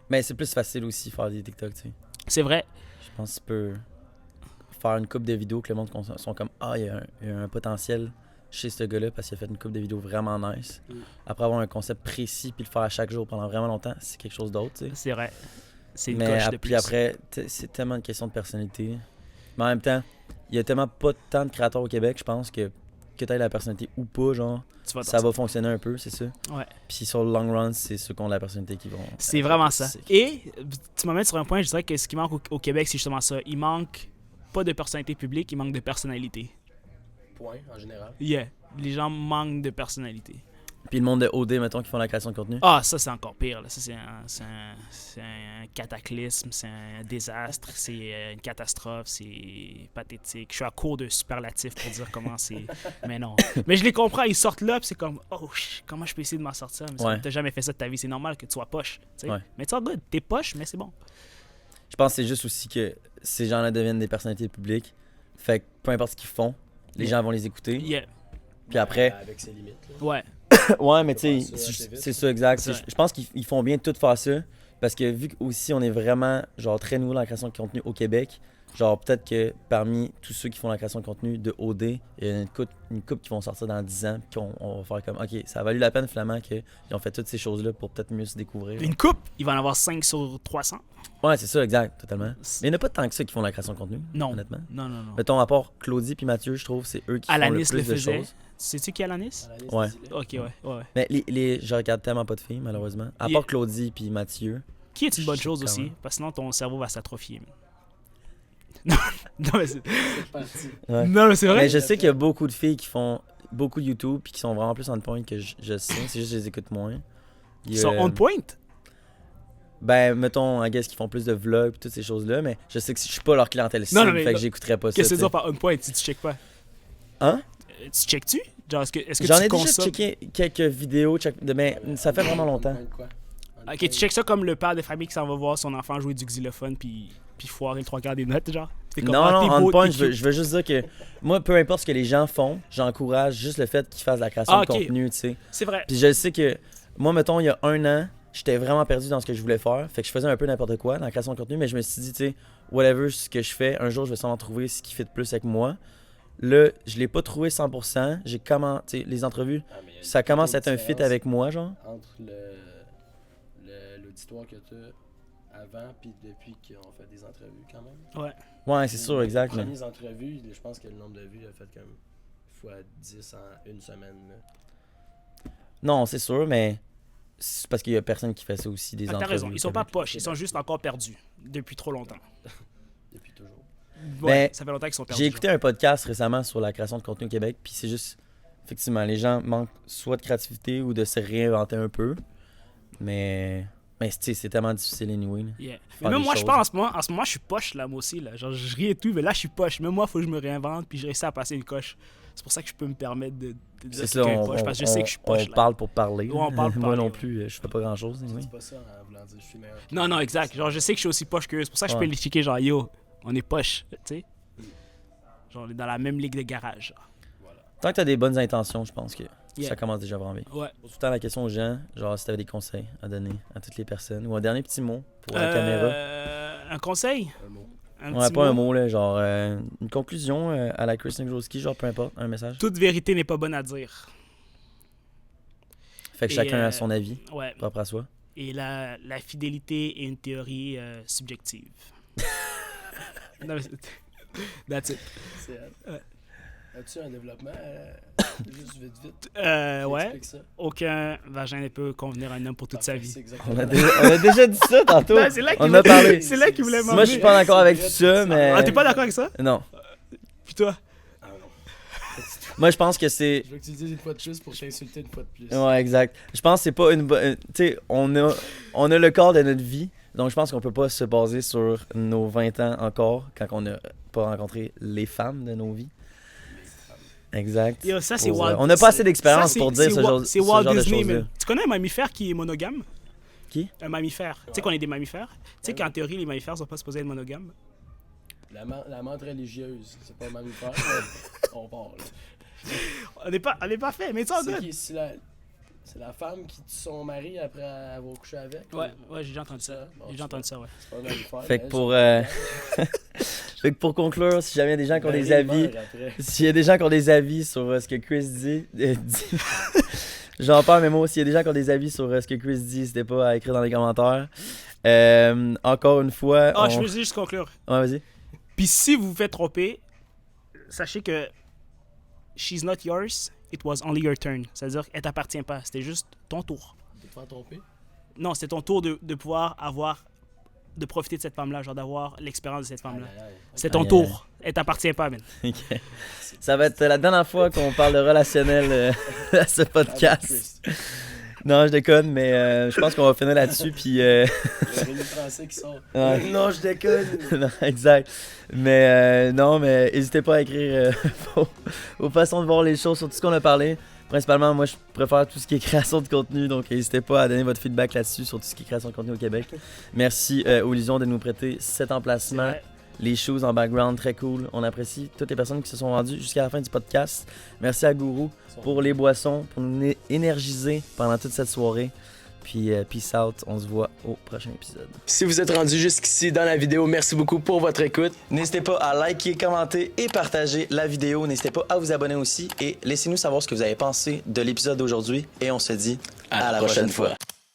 Mais c'est plus facile aussi faire des TikTok, tu sais. C'est vrai. Je pense que tu peux faire une couple de vidéos que le monde sont comme ah, il y a un potentiel chez ce gars-là parce qu'il a fait une couple de vidéos vraiment nice. Après avoir un concept précis puis le faire à chaque jour pendant vraiment longtemps, c'est quelque chose d'autre, tu sais. C'est vrai. C'est une Mais coche de puis plus. après, c'est tellement une question de personnalité. Mais en même temps, il y a tellement pas tant de créateurs au Québec, je pense que tu aies la personnalité ou pas, genre, Tu vas ça va fonctionner un peu, c'est ça. Ouais. Puis sur le long run, c'est ceux qui ont la personnalité qui vont. C'est vraiment ça. Et tu m'amènes sur un point, je dirais que ce qui manque au Québec, c'est justement ça. Il manque pas de personnalité publique, il manque de personnalité. Point, en général. Yeah. Les gens manquent de personnalité. Puis le monde de OD, mettons, qui font la création de contenu. Ah, ça, c'est encore pire. Là. Ça, c'est un cataclysme, c'est un désastre, c'est une catastrophe, c'est pathétique. Je suis à court de superlatifs pour dire comment c'est. Mais non. Mais je les comprends, ils sortent là, puis c'est comme, oh, comment je peux essayer de m'en sortir? Mais Ouais. t'as jamais fait ça de ta vie, c'est normal que tu sois poche. Tu sais. Ouais. Mais tu good, t'es poche, mais c'est bon. Je pense que c'est juste aussi que ces gens-là deviennent des personnalités publiques. Fait que peu importe ce qu'ils font, les gens vont les écouter. Yeah. Puis après. Avec ses limites. Là. Ouais. Ouais, mais tu Faut sais, faire ça assez vite. c'est ça, exact. C'est Je pense qu'ils font bien de tout faire ça. Parce que vu qu'aussi on est vraiment genre très nouveau dans la création de contenu au Québec, genre peut-être que parmi tous ceux qui font la création de contenu de OD, il y a une couple qui vont sortir dans 10 ans, puis on va faire comme ok, ça a valu la peine finalement qu'ils ont fait toutes ces choses-là pour peut-être mieux se découvrir. Une coupe, il va en avoir 5 sur 300. Ouais, c'est ça, exact, totalement. Mais il n'y en a pas tant que ça qui font la création de contenu, Non. honnêtement. Non, non, non. Mettons, à part Claudie puis Mathieu, je trouve, c'est eux qui font le Alanis plus le de faisait. choses. Sais-tu qui est Alanis? Ouais. Ok, ouais. Mais je regarde tellement pas de filles, malheureusement. À Yeah. part Claudie puis Mathieu. Qui est une bonne Je chose sais aussi, quand même. parce que sinon ton cerveau va s'atrophier. Non, mais c'est... C'est parti. Ouais. Non, mais c'est vrai. Mais je sais qu'il y a beaucoup de filles qui font beaucoup de YouTube puis qui sont vraiment plus on point que je sais. C'est juste que je les écoute moins. Ils sont on point. Ben, mettons, I guess qu'ils font plus de vlogs et toutes ces choses-là, mais je sais que je suis pas leur clientèle Non, cible, mais fait que non. j'écouterais pas ça. Qu'est-ce que tu c'est sais. ça par on point si tu checkes pas? Hein? Tu checkes-tu? Genre, est-ce que J'en tu ai déjà consommes... checké quelques vidéos, mais ça fait vraiment longtemps. Quoi? Ok, tu checkes ça comme le père de famille qui s'en va voir son enfant jouer du xylophone puis foirer le 3/4 des notes, genre? T'es comme, Non, ah, non, t'es on beau, point, t'es cute. je veux juste dire que moi, peu importe ce que les gens font, j'encourage juste le fait qu'ils fassent de la création Ah, de ok. contenu, tu sais. C'est vrai. Puis je sais que, moi, mettons, il y a 1 an, j'étais vraiment perdu dans ce que je voulais faire. Fait que je faisais un peu n'importe quoi dans la création de contenu, mais je me suis dit, tu sais, whatever ce que je fais, un jour, je vais sûrement trouver ce qui fit plus avec moi. Là, je l'ai pas trouvé 100%. J'ai comment, tu sais, les entrevues, Ah, mais il y a ça commence à être une un fit différence avec moi, genre. Entre l'auditoire que tu as avant puis depuis qu'on fait des entrevues quand même. Ouais. Ouais, c'est sûr, exact. Les mais- premières entrevues, je pense que le nombre de vues a fait comme fois 10 en une semaine. Là. Non, c'est sûr, mais c'est parce qu'il y a personne qui fait ça aussi, des Ah, t'as entrevues. raison, ils sont pas Québec. poches, ils sont juste encore perdus depuis trop longtemps. Depuis toujours. Ouais, Ben, ça fait longtemps qu'ils sont perdus. J'ai écouté un podcast récemment sur la création de contenu au Québec, puis c'est juste, effectivement, les gens manquent soit de créativité ou de se réinventer un peu, mais tu sais, c'est tellement difficile anyway. Là. Yeah. Faire Mais même des moi, je choses. pense, en ce moment, je suis poche là, moi aussi. Là. Genre, je ris et tout, mais là, je suis poche. Même moi, il faut que je me réinvente, puis je réussis à passer une coche. C'est pour ça que je peux me permettre de dire C'est que ça, quelqu'un est on, poche, parce que je sais que je suis on poche. Là. parle pour parler. Ouais, on parle pour Moi parler, non ouais. plus, je fais pas grand-chose. Tu anyway. dis pas ça en voulant dire je suis meilleur. que Non, toi. non, exact. Genre, je sais que je suis aussi poche qu'eux. C'est pour ça que je Ouais. peux les checker, genre, yo, on est poche, tu sais. Genre, on est dans la même ligue de garage. Genre. Tant que t'as des bonnes intentions, je pense que Yeah. ça commence déjà vraiment bien. Ouais. Pose tout le temps la question aux gens, genre si t'avais des conseils à donner à toutes les personnes, ou un dernier petit mot pour la caméra. Un conseil? Un mot. Un Ouais, petit pas un mot, là, genre une conclusion à la Chris Ngrowski, genre peu importe, un message. Toute vérité n'est pas bonne à dire. Fait que Et, chacun a son avis, Ouais. propre à soi. Et la fidélité est une théorie subjective. Non, mais that's it. C'est elle. Ouais. As-tu un développement juste vite? Ouais. Explique ça. Aucun vagin ne peut convenir à un homme pour toute sa Parfait, vie. c'est On a, exactement. déjà, on a déjà dit ça tantôt. Ben, c'est là qu'il On voulait- a parlé. C'est là qu'il voulait m'emmener. Moi, je suis pas d'accord avec tout ça, mais. Ah, t'es pas d'accord avec ça? Non. Puis toi? Ah non. Moi, je pense que c'est. Je veux que tu le dises une fois de plus pour t'insulter une fois de plus. Ouais, exact. Je pense que c'est pas une bonne. Tu sais, on a le corps de notre vie. Donc, je pense qu'on peut pas se baser sur nos 20 ans encore quand on n'a pas rencontré les femmes de nos vies. Exact. Yo, ça, c'est Pour, Walt. on n'a pas assez d'expérience Ça, pour dire c'est ce genre, C'est Walt de Disney, choses-là. man. Tu connais un mammifère qui est monogame? Qui? Un mammifère. Tu sais qu'on est des mammifères? Tu sais Ouais. qu'en théorie, les mammifères sont pas supposés être monogames. La menthe religieuse, c'est pas un mammifère, mais on part là. On n'est pas fait, mais c'est C'est good. qui, c'est la femme qui tue son mari après avoir couché avec? Ouais, j'ai déjà entendu ça. Bon, J'ai déjà entendu ça, ouais. C'est pas un mammifère. Fait que mais pour, elle, Fait que pour conclure, si jamais il y a des gens qui ont des Marie avis, meurt après. s'il y a des gens qui ont des avis sur ce que Chris dit, j'en parle, mais moi, s'il y a des gens qui ont des avis sur ce que Chris dit, n'hésitez pas à écrire dans les commentaires. Encore une fois. Ah, je veux juste conclure. Ouais, vas-y. Puis si vous vous faites tromper, sachez que she's not yours, it was only your turn. C'est-à-dire qu'elle t'appartient pas, c'était juste ton tour. De te faire tromper? Non, c'était ton tour de pouvoir de profiter de cette femme-là, genre d'avoir l'expérience de cette femme-là. Aïe, aïe, aïe. C'est ton Aïe, tour. Elle t'appartient pas, man. Ok. Ça va être la dernière fois qu'on parle de relationnel à ce podcast. Chris. Non, je déconne, mais je pense qu'on va finir là-dessus. Puis, Le Rémi français qui sort. Ouais. Non, je déconne. non, exact. Mais non, mais n'hésitez pas à écrire vos façons de voir les choses sur tout ce qu'on a parlé. Principalement, moi, je préfère tout ce qui est création de contenu, donc n'hésitez pas à donner votre feedback là-dessus sur tout ce qui est création de contenu au Québec. Merci aux Illusions de nous prêter cet emplacement. Ouais. Les shows en background, très cool. On apprécie toutes les personnes qui se sont rendues jusqu'à la fin du podcast. Merci à Gourou pour les boissons, pour nous énergiser pendant toute cette soirée. Puis peace out, on se voit au prochain épisode. Si vous êtes rendu jusqu'ici dans la vidéo, merci beaucoup pour votre écoute. N'hésitez pas à liker, commenter et partager la vidéo. N'hésitez pas à vous abonner aussi et laissez-nous savoir ce que vous avez pensé de l'épisode d'aujourd'hui. Et on se dit À la prochaine fois.